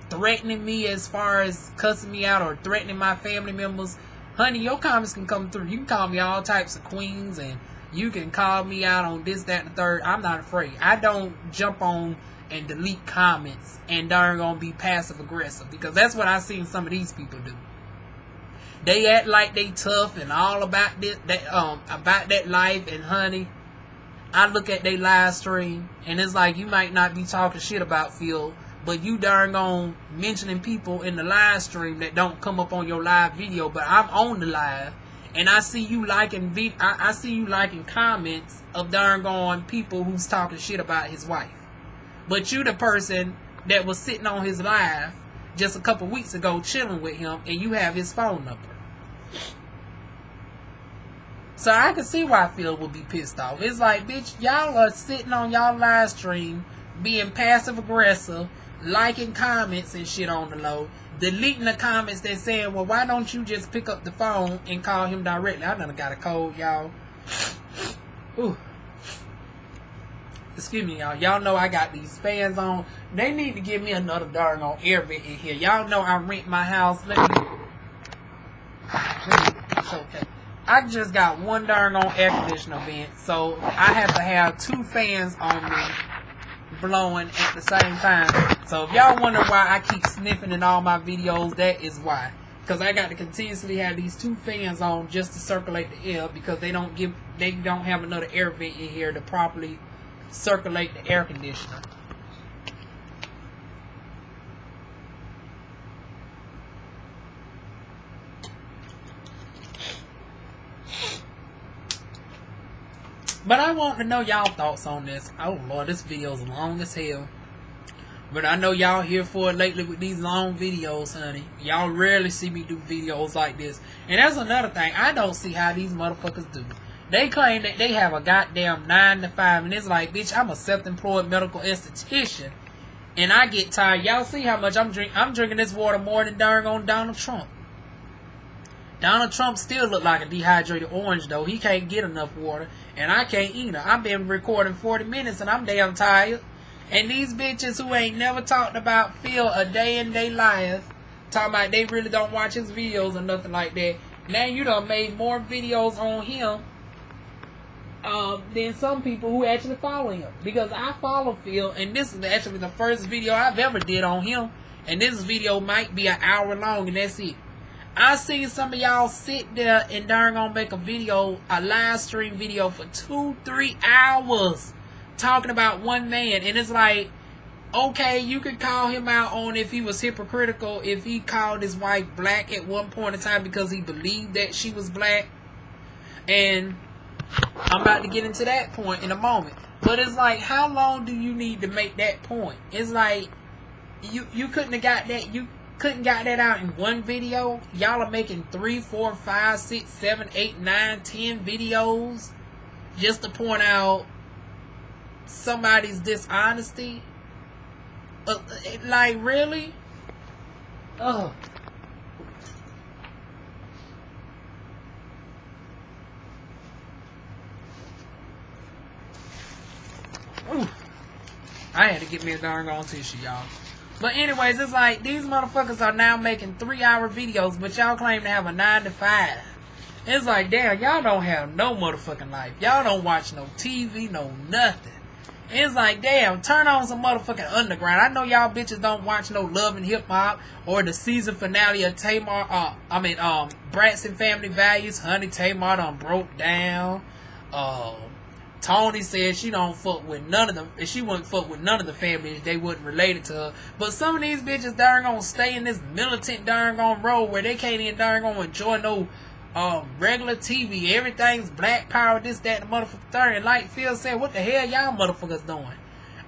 threatening me as far as cussing me out or threatening my family members, honey, your comments can come through. You can call me all types of queens, and you can call me out on this, that, and the third. I'm not afraid. I don't jump on and delete comments and darn gonna be passive aggressive, because that's what I seen some of these people do. They act like they tough and all about this, about that life, and honey, I look at their live stream and it's like, you might not be talking shit about Phil, but you darn gonna mentioning people in the live stream that don't come up on your live video, but I'm on the live and I see you liking I see you liking comments of darn gone people who's talking shit about his wife. But you the person that was sitting on his live just a couple weeks ago chilling with him, and you have his phone number. So I can see why Phil would be pissed off. It's like, bitch, y'all are sitting on y'all live stream, being passive aggressive, liking comments and shit on the low, deleting the comments that saying, well, why don't you just pick up the phone and call him directly? I done got a cold, y'all. Ooh. Excuse me, y'all. Y'all know I got these fans on. They need to give me another darn on air vent in here. Y'all know I rent my house. Let me it's okay. I just got one darn on air conditioner vent, so I have to have two fans on me blowing at the same time. So if y'all wonder why I keep sniffing in all my videos, that is why. Because I got to continuously have these two fans on just to circulate the air, because they don't have another air vent in here to properly circulate the air conditioner. But I want to know y'all thoughts on this. Oh Lord, this video is long as hell. But I know y'all here for it lately with these long videos, honey. Y'all rarely see me do videos like this. And that's another thing. I don't see how these motherfuckers do. They claim that they have a goddamn 9 to 5. And it's like, bitch, I'm a self-employed medical esthetician. And I get tired. Y'all see how much I'm drinking. I'm drinking this water more than darn on Donald Trump. Donald Trump still look like a dehydrated orange, though. He can't get enough water. And I can't either. I've been recording 40 minutes and I'm damn tired. And these bitches who ain't never talked about Phil a day in their life, talking about they really don't watch his videos or nothing like that. Now you done made more videos on him than some people who actually follow him. Because I follow Phil, and this is actually the first video I've ever did on him. And this video might be an hour long, and that's it. I seen some of y'all sit there and darn gonna make a video, a live stream video for 2-3 hours talking about one man. And it's like, okay, you could call him out on if he was hypocritical, if he called his wife black at one point in time because he believed that she was black. And I'm about to get into that point in a moment. But it's like, how long do you need to make that point? It's like, you couldn't have got that, you couldn't got that out in one video. Y'all are making 3, 4, 5, 6, 7, 8, 9, 10 videos just to point out somebody's dishonesty. Like, really? Oh. Ooh. I had to get me a darn on tissue, y'all. But anyways, it's like these motherfuckers are now making 3-hour videos, but y'all claim to have a 9 to 5. It's like, damn, y'all don't have no motherfucking life. Y'all don't watch no TV, no nothing. It's like, damn, turn on some motherfucking underground. I know y'all bitches don't watch no Love and Hip Hop or the season finale of Bratz and Family Values. Honey, Tamar done broke down. Tony said she don't fuck with none of them. She wouldn't fuck with none of the families. They wasn't related to her. But some of these bitches darn gonna stay in this militant darn gonna road where they can't even darn gonna enjoy no regular TV. Everything's black power, this, that, and the motherfucking third. And like Phil said, what the hell y'all motherfuckers doing?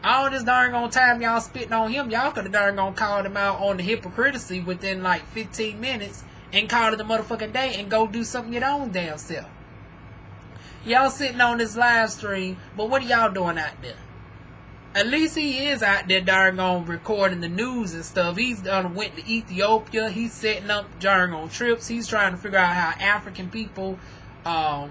All this darn gonna time y'all spitting on him, y'all could have darn gonna called him out on the hypocrisy within like 15 minutes and called it the motherfucking day and go do something your own damn self. Y'all sitting on this live stream, but what are y'all doing out there? At least he is out there darn on recording the news and stuff. He's done went to Ethiopia. He's setting up darn on trips. He's trying to figure out how African people can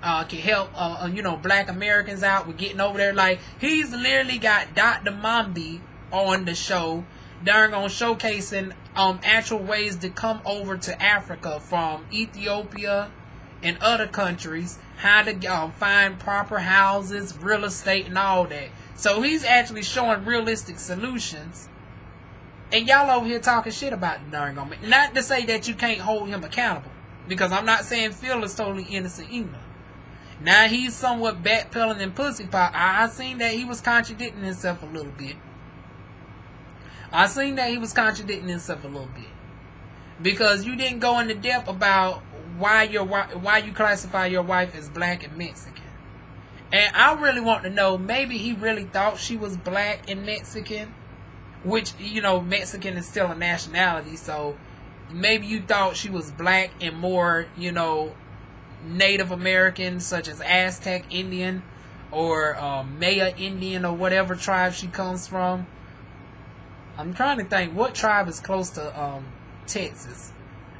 help Black Americans out with getting over there. Like, he's literally got Dr. Mambi on the show darn on showcasing actual ways to come over to Africa from Ethiopia and other countries, how to find proper houses, real estate, and all that. So he's actually showing realistic solutions. And y'all over here talking shit about the darn on me. Not to say that you can't hold him accountable, because I'm not saying Phil is totally innocent either. Now he's somewhat backpedaling and pussy pop. I seen that he was contradicting himself a little bit. Because you didn't go into depth about why you classify your wife as black and Mexican. And I really want to know, maybe he really thought she was black and Mexican, which, you know, Mexican is still a nationality, so maybe you thought she was black and more, you know, Native American, such as Aztec Indian or Maya Indian or whatever tribe she comes from. I'm trying to think what tribe is close to Texas.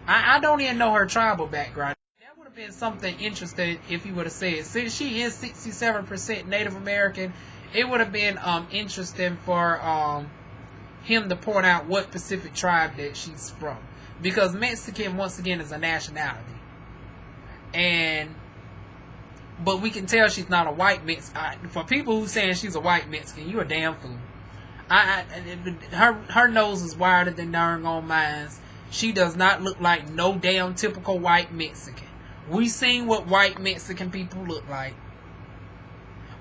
I don't even know her tribal background. That would have been something interesting if he would have said, since she is 67% Native American, it would have been interesting for him to point out what Pacific tribe that she's from. Because Mexican, once again, is a nationality. But we can tell she's not a white Mexican. For people who saying she's a white Mexican, you a damn fool. Her nose is wider than darn on mine. She does not look like no damn typical white Mexican. We seen what white Mexican people look like.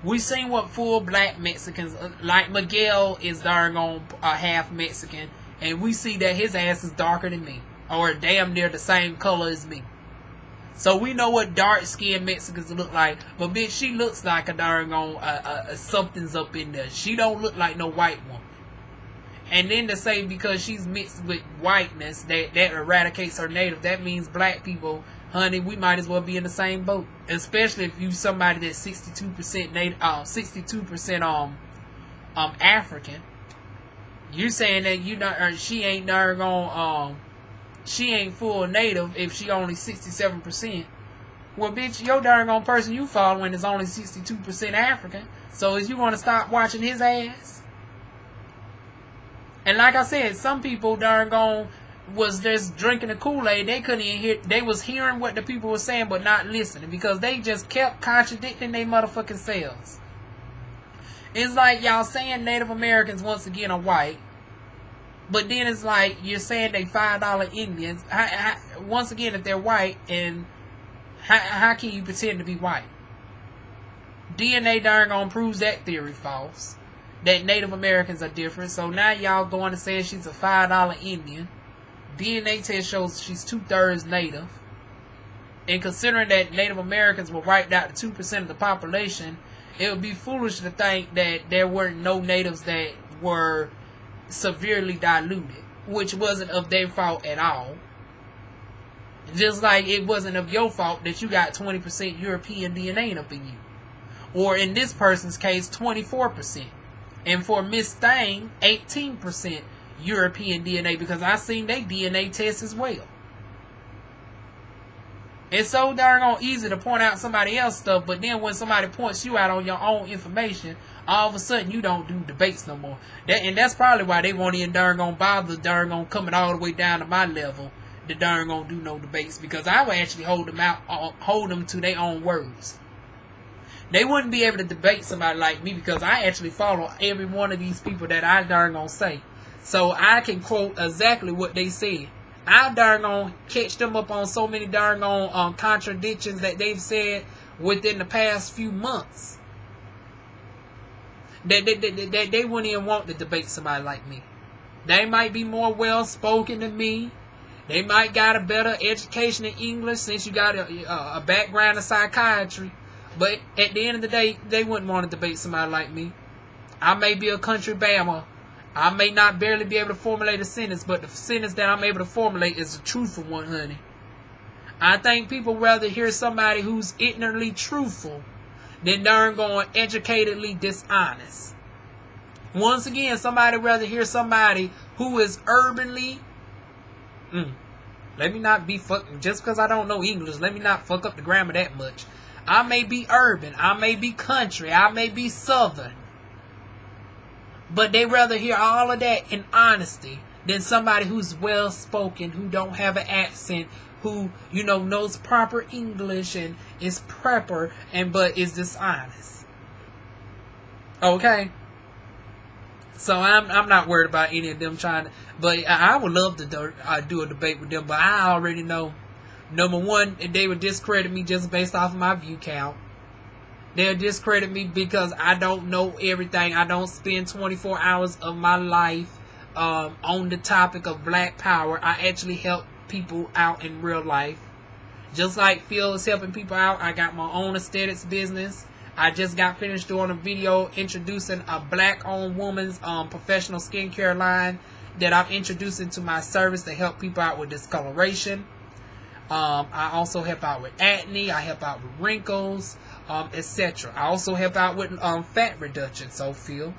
We seen what full black Mexicans, like Miguel is darn on half Mexican, and we see that his ass is darker than me, or damn near the same color as me. So we know what dark skinned Mexicans look like, but bitch, she looks like a darn on something's up in there. She don't look like no white woman. And then to say because she's mixed with whiteness that eradicates her native, that means black people, honey, we might as well be in the same boat. Especially if you somebody that's 62% native, 62% African. You saying that you not, she ain't darn on she ain't full native if she only 67%. Well, bitch, your darn on person you following is only 62% African. So is you want to stop watching his ass? And like I said, some people darn gone was just drinking the Kool-Aid. They couldn't even hear. They was hearing what the people were saying, but not listening because they just kept contradicting their motherfucking selves. It's like y'all saying Native Americans once again are white, but then it's like you're saying they $5 Indians. Once again, if they're white, and how can you pretend to be white? DNA darn gone proves that theory false. That Native Americans are different. So now y'all going to say she's a $5 Indian. DNA test shows she's 2/3 Native. And considering that Native Americans were wiped out to 2% of the population, it would be foolish to think that there weren't no natives that were severely diluted, which wasn't of their fault at all. Just like it wasn't of your fault that you got 20% European DNA up in you. Or in this person's case, 24%. And for Miss Thang, 18% European DNA, because I seen they DNA test as well. It's so darn easy to point out somebody else's stuff, but then when somebody points you out on your own information, all of a sudden you don't do debates no more. And that's probably why they won't even darn bother darn coming all the way down to my level to darn do no debates, because I would actually hold them to their own words. They wouldn't be able to debate somebody like me because I actually follow every one of these people that I darn gonna say. So I can quote exactly what they said. I darn gonna catch them up on so many darn contradictions that they've said within the past few months. That they wouldn't even want to debate somebody like me. They might be more well spoken than me. They might got a better education in English since you got a background in psychiatry. But at the end of the day, they wouldn't want to debate somebody like me. I may be a country bammer. I may not barely be able to formulate a sentence, but the sentence that I'm able to formulate is a truthful one, honey. I think people rather hear somebody who's ignorantly truthful than darn going educatedly dishonest. Once again, somebody rather hear somebody who is urbanly... Let me not be fucking... Just because I don't know English, let me not fuck up the grammar that much. I may be urban, I may be country, I may be southern. But they rather hear all of that in honesty than somebody who's well spoken, who don't have an accent, who, you know, knows proper English and is prepper but is dishonest. Okay? So I'm not worried about any of them trying to, but I would love to do a debate with them, but I already know. Number one, they would discredit me just based off of my view count. They'll discredit me because I don't know everything. I don't spend 24 hours of my life on the topic of black power. I actually help people out in real life. Just like Phil is helping people out, I got my own aesthetics business. I just got finished doing a video introducing a black-owned woman's professional skincare line that I'm introducing to my service to help people out with discoloration. I also help out with acne. I help out with wrinkles, etc. I also help out with fat reduction. So Phil,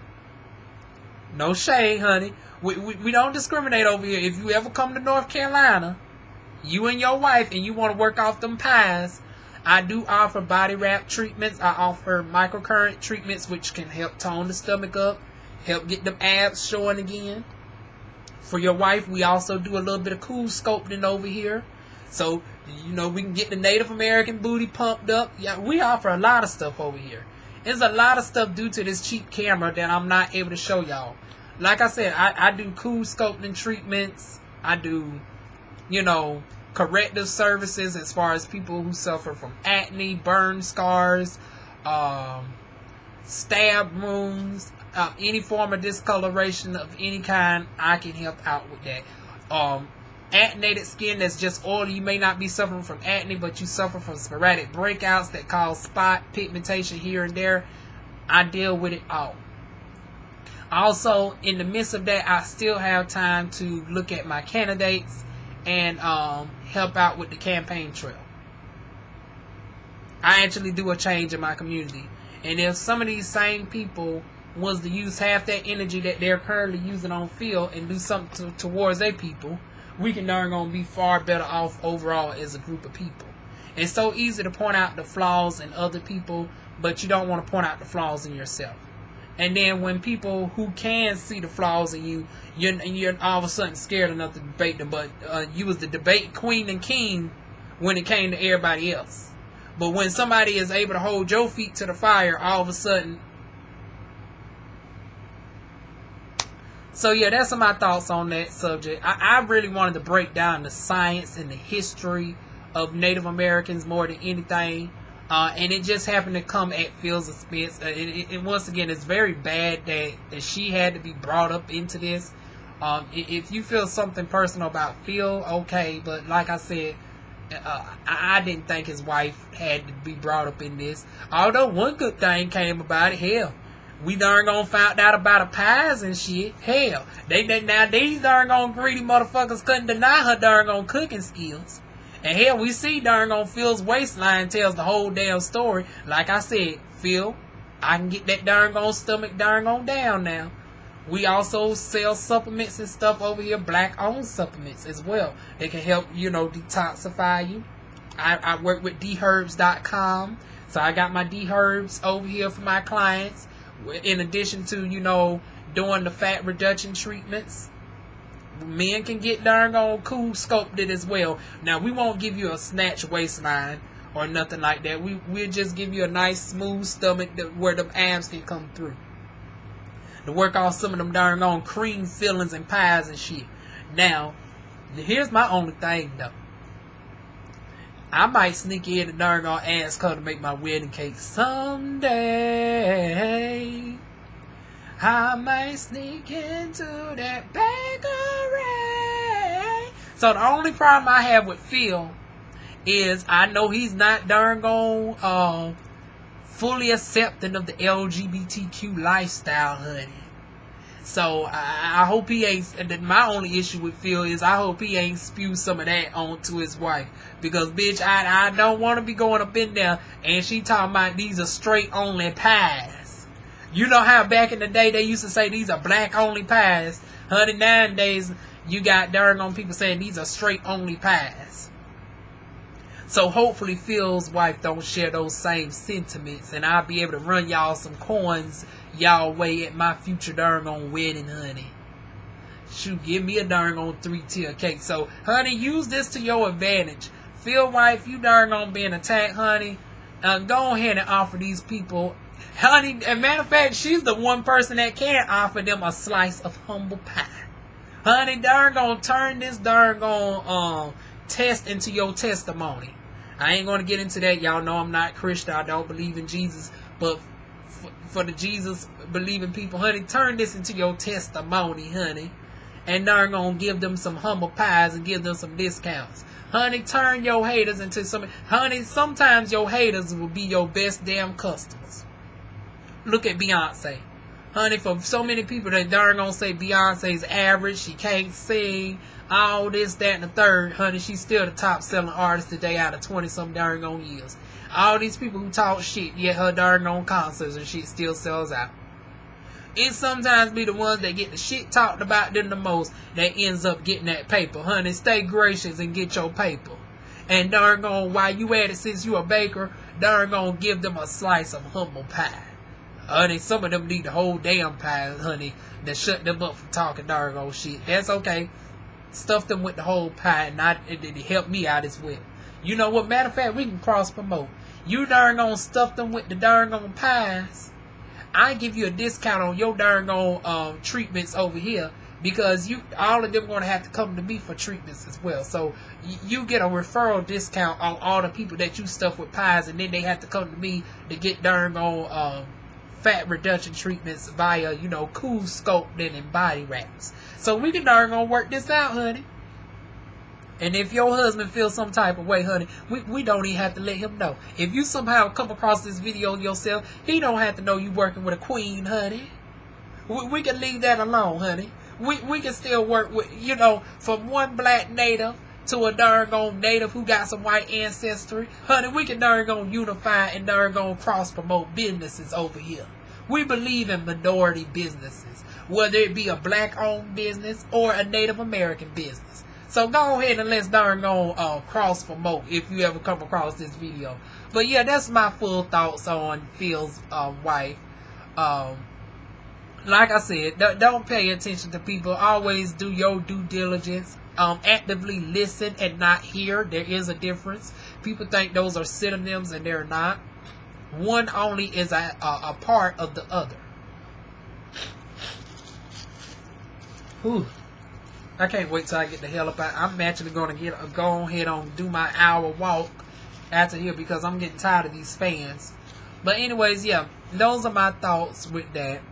no shade, honey. We don't discriminate over here. If you ever come to North Carolina, you and your wife, and you want to work off them pies, I do offer body wrap treatments. I offer microcurrent treatments, which can help tone the stomach up, help get them abs showing again. For your wife, we also do a little bit of cool sculpting over here. So, you know, we can get the Native American booty pumped up. Yeah, we offer a lot of stuff over here. There's a lot of stuff due to this cheap camera that I'm not able to show y'all. Like I said, I do cool sculpting treatments. I do, you know, corrective services as far as people who suffer from acne, burn scars, stab wounds, any form of discoloration of any kind. I can help out with that. Acneated skin that's just oily. You may not be suffering from acne, but you suffer from sporadic breakouts that cause spot pigmentation here and there. I deal with it all. Also, in the midst of that, I still have time to look at my candidates and help out with the campaign trail. I actually do a change in my community. And if some of these same people was to use half that energy that they're currently using on field and do something towards their people, we can darn gonna be far better off overall as a group of people. It's so easy to point out the flaws in other people, but you don't want to point out the flaws in yourself. And then when people who can see the flaws in you, you're all of a sudden scared enough to debate them. But you was the debate queen and king when it came to everybody else. But when somebody is able to hold your feet to the fire, all of a sudden. So yeah, that's some of my thoughts on that subject. I really wanted to break down the science and the history of Native Americans more than anything. And it just happened to come at Phil's expense. And once again, it's very bad that she had to be brought up into this. If you feel something personal about Phil, okay. But like I said, I didn't think his wife had to be brought up in this. Although one good thing came about it, hell, we darn gonna found out about her pies and shit. Hell, now these darn gonna greedy motherfuckers couldn't deny her darn gonna cooking skills. And hell, we see darn on Phil's waistline tells the whole damn story. Like I said, Phil, I can get that darn on stomach darn on down now. We also sell supplements and stuff over here, black-owned supplements as well. They can help, you know, detoxify you. I work with dherbs.com. So I got my dherbs over here for my clients. In addition to, you know, doing the fat reduction treatments. Men can get darn on cool sculpted as well. Now, we won't give you a snatch waistline or nothing like that. We'll just give you a nice smooth stomach where the abs can come through. To work off some of them darn on cream fillings and pies and shit. Now, here's my only thing though. I might sneak in and darn on ask her to make my wedding cake someday. I might sneak into that bakery. So the only problem I have with Phil is I know he's not darn gone fully accepting of the LGBTQ lifestyle, honey. So I hope he ain't. My only issue with Phil is I hope he ain't spew some of that onto his wife. Because bitch, I don't want to be going up in there and she talking about these are straight only pies. You know how back in the day they used to say these are black only pies. Honey, nowadays you got darn on people saying these are straight only pies. So hopefully Phil's wife don't share those same sentiments and I'll be able to run y'all some coins y'all way at my future darn on wedding, honey. Shoot, give me a darn on 3-tier cake. So honey, use this to your advantage. Phil wife, you darn on being attacked, honey. Go ahead and offer these people. Honey, as a matter of fact, she's the one person that can offer them a slice of humble pie. Honey, darn gonna turn this darn gonna test into your testimony. I ain't gonna get into that. Y'all know I'm not Christian. I don't believe in Jesus. But for the Jesus believing people, honey, turn this into your testimony, honey. And darn gonna give them some humble pies and give them some discounts. Honey, turn your haters into some... Honey, sometimes your haters will be your best damn customers. Look at Beyonce. Honey, for so many people that darn gonna say Beyonce's average, she can't sing, all this, that, and the third. Honey, she's still the top selling artist today out of 20-some darn on years. All these people who talk shit, yet her darn on concerts and shit still sells out. It sometimes be the ones that get the shit talked about them the most that ends up getting that paper. Honey, stay gracious and get your paper. And darn gone, while you at it, since you a baker, darn gone give them a slice of humble pie. Honey, some of them need the whole damn pie, honey, to shut them up from talking darn old shit. That's okay. Stuff them with the whole pie and it help me out as well. You know what? Matter of fact, we can cross promote. You darn gonna stuff them with the darn on pies. I give you a discount on your darn on treatments over here, because all of them gonna have to come to me for treatments as well. So you get a referral discount on all the people that you stuff with pies, and then they have to come to me to get darn on fat reduction treatments via, you know, cool sculpting and body wraps. So we can darn gonna work this out, honey. And if your husband feels some type of way, honey, we don't even have to let him know. If you somehow come across this video yourself, he don't have to know you working with a queen, honey. We can leave that alone, honey. We can still work with, you know, from one black native to a darn gone native who got some white ancestry. Honey, we can darn gone unify and darn gone cross promote businesses over here. We believe in minority businesses, whether it be a black owned business or a Native American business. So go ahead and let's darn go cross promote if you ever come across this video. But yeah, that's my full thoughts on Phil's wife. Like I said, don't pay attention to people. Always do your due diligence. Actively listen and not hear. There is a difference. People think those are synonyms and they're not. One only is a part of the other. Whew. I can't wait till I get the hell up out. I'm actually going to go ahead and do my hour walk after here because I'm getting tired of these fans. But anyways, yeah, those are my thoughts with that.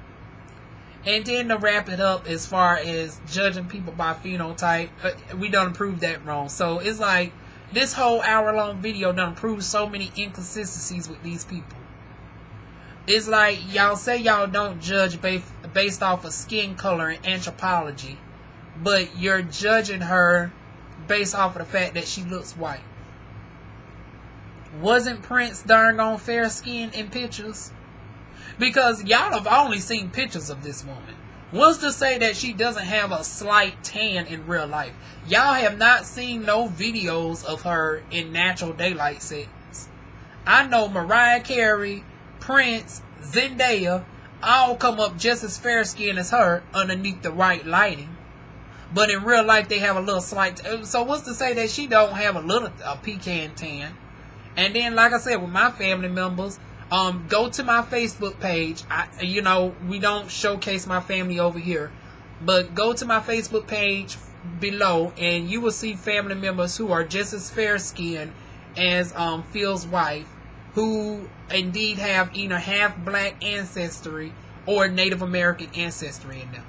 And then to wrap it up, as far as judging people by phenotype, we done proved that wrong. So it's like this whole hour-long video done proved so many inconsistencies with these people. It's like y'all say y'all don't judge based off of skin color and anthropology, but you're judging her based off of the fact that she looks white. Wasn't Prince darn gone fair skinned in pictures? Because y'all have only seen pictures of this woman. What's to say that she doesn't have a slight tan in real life? Y'all have not seen no videos of her in natural daylight settings. I know Mariah Carey, Prince, Zendaya all come up just as fair skinned as her underneath the right lighting. But in real life, they have a little slight... So what's to say that she don't have a pecan tan? And then, like I said, with my family members, go to my Facebook page. You know, we don't showcase my family over here. But go to my Facebook page below, and you will see family members who are just as fair-skinned as Phil's wife, who indeed have either half black ancestry or Native American ancestry in them.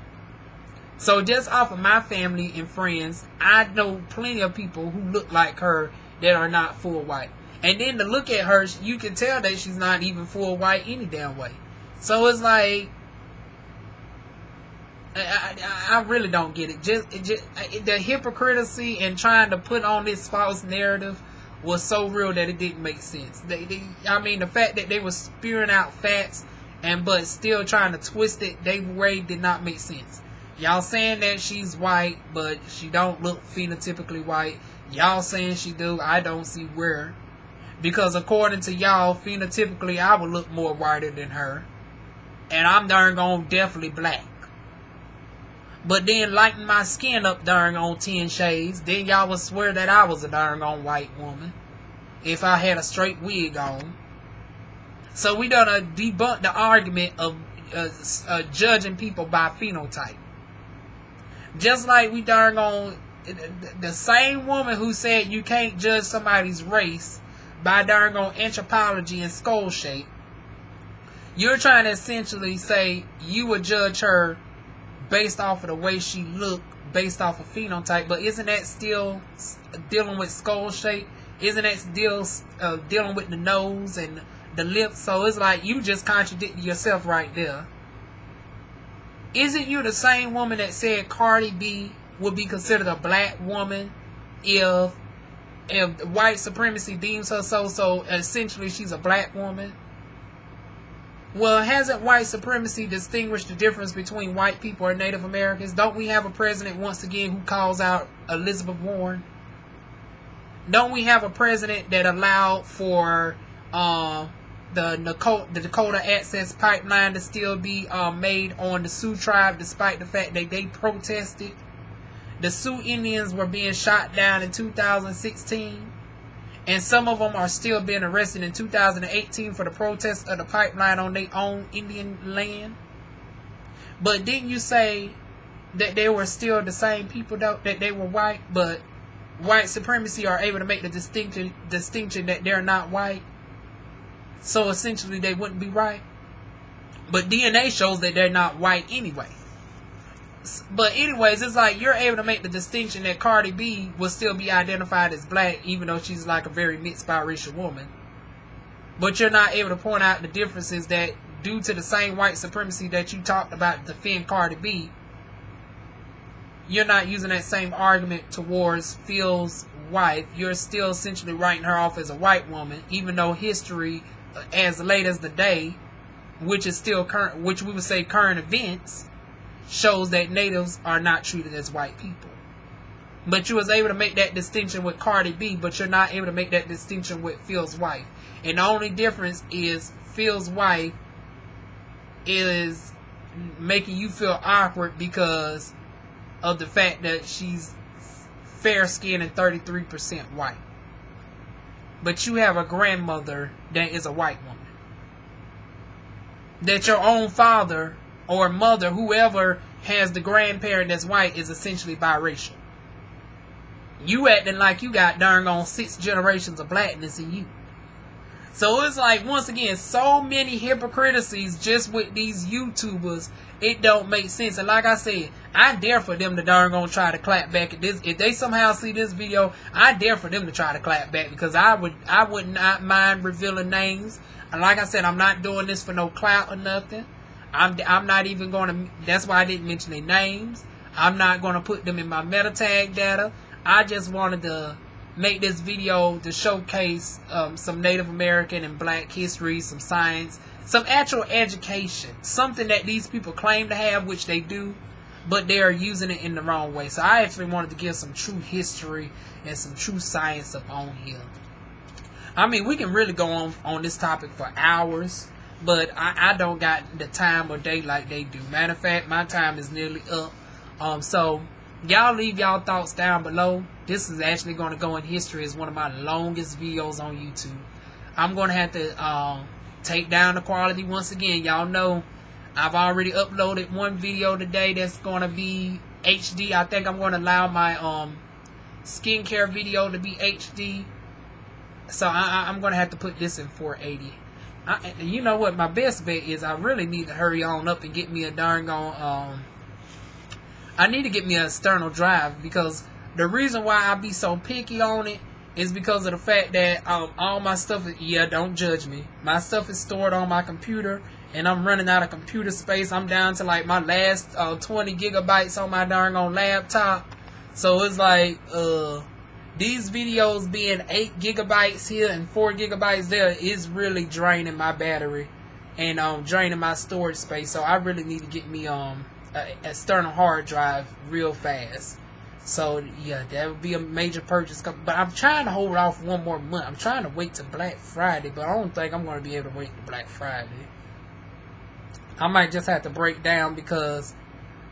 So just off of my family and friends, I know plenty of people who look like her that are not full white. And then to look at her, you can tell that she's not even full white any damn way. So it's like, I really don't get it. Just the hypocrisy and trying to put on this false narrative was so real that it didn't make sense. I mean, the fact that they were spewing out facts but still trying to twist it their way did not make sense. Y'all saying that she's white, but she don't look phenotypically white. Y'all saying she do. I don't see where. Because according to y'all, phenotypically, I would look more whiter than her. And I'm darn gone definitely black. But then lighten my skin up darn on 10 shades, then y'all would swear that I was a darn gone white woman. If I had a straight wig on. So we done debunk the argument of judging people by phenotype. Just like we darn gone, the same woman who said you can't judge somebody's race by darn gone anthropology and skull shape, you're trying to essentially say you would judge her based off of the way she looked based off of phenotype, but isn't that still dealing with skull shape? Isn't that still dealing with the nose and the lips? So it's like you just contradicted yourself right there. Isn't you the same woman that said Cardi B would be considered a black woman if white supremacy deems her so essentially she's a black woman? Well, hasn't white supremacy distinguished the difference between white people and Native Americans? Don't we have a president once again who calls out Elizabeth Warren? Don't we have a president that allowed for the Dakota Access Pipeline to still be made on the Sioux tribe, despite the fact that they protested? The Sioux Indians were being shot down in 2016, and some of them are still being arrested in 2018 for the protest of the pipeline on their own Indian land. But didn't you say that they were still the same people, though, that they were white, but white supremacy are able to make the distinction that they're not white? So essentially they wouldn't be right. But DNA shows that they're not white anyway. But anyways, it's like you're able to make the distinction that Cardi B will still be identified as black, even though she's like a very mixed biracial woman. But you're not able to point out the differences that, due to the same white supremacy that you talked about to defend Cardi B, you're not using that same argument towards Phil's wife. You're still essentially writing her off as a white woman, even though history, as late as the day, which is still current, which we would say current events, shows that natives are not treated as white people. But you was able to make that distinction with Cardi B, but you're not able to make that distinction with Phil's wife. And the only difference is Phil's wife is making you feel awkward because of the fact that she's fair skinned and 33% white. But you have a grandmother that is a white woman. That your own father or mother, whoever has the grandparent that's white, is essentially biracial. You acting like you got darn on 6 generations of blackness in you. So it's like, once again, so many hypocrisies just with these YouTubers. It don't make sense. And like I said, I dare for them to darn gonna try to clap back at this. If they somehow see this video, I dare for them to try to clap back, because I would not mind revealing names. And like I said, I'm not doing this for no clout or nothing. I'm not even going to, that's why I didn't mention their names. I'm not going to put them in my meta tag data. I just wanted to make this video to showcase some Native American and black history, some science, some actual education, something that these people claim to have, which they do, but they are using it in the wrong way. So I actually wanted to give some true history and some true science up on here. I mean, we can really go on this topic for hours, but I don't got the time or day like they do. Matter of fact, my time is nearly up. So y'all leave y'all thoughts down below. This is actually going to go in history as one of my longest videos on YouTube. I'm going to have to take down the quality once again. Y'all know I've already uploaded one video today that's going to be HD. I think I'm going to allow my skincare video to be HD. So I'm going to have to put this in 480. You know what? My best bet is I really need to hurry on up and get me a darn gone. I need to get me an external drive, because the reason why I be so picky on it is because of the fact that all my stuff is, yeah, don't judge me. My stuff is stored on my computer, and I'm running out of computer space. I'm down to like my last 20 gigabytes on my darn gone laptop. So it's like these videos being 8 gigabytes here and 4 gigabytes there is really draining my battery and draining my storage space. So I really need to get me an external hard drive real fast. So yeah, that would be a major purchase. But I'm trying to hold off one more month. I'm trying to wait till Black Friday, but I don't think I'm going to be able to wait till Black Friday. I might just have to break down, because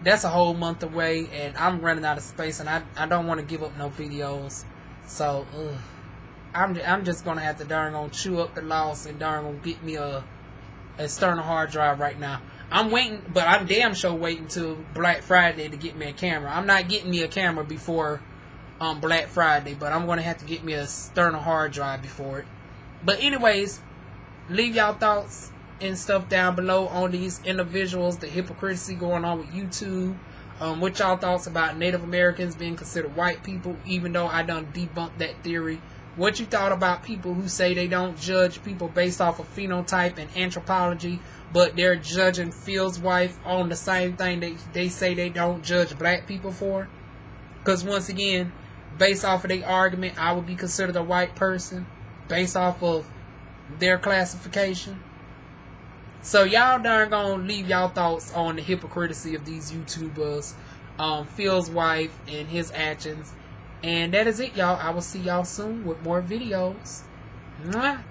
that's a whole month away and I'm running out of space, and I don't want to give up no videos. So I'm just gonna have to darn gonna chew up the loss and darn gonna get me a external hard drive right now. I'm waiting, but I'm damn sure waiting till Black Friday to get me a camera. I'm not getting me a camera before Black Friday, but I'm gonna have to get me an external hard drive before it. But anyways, leave y'all thoughts and stuff down below on these individuals, the hypocrisy going on with YouTube, What y'all thoughts about Native Americans being considered white people, even though I done debunked that theory? What you thought about people who say they don't judge people based off of phenotype and anthropology, but they're judging Phil's wife on the same thing they say they don't judge black people for? Because once again, based off of their argument, I would be considered a white person based off of their classification. So y'all darn gonna leave y'all thoughts on the hypocrisy of these YouTubers, Phil's wife and his actions. And that is it, y'all. I will see y'all soon with more videos. Mwah.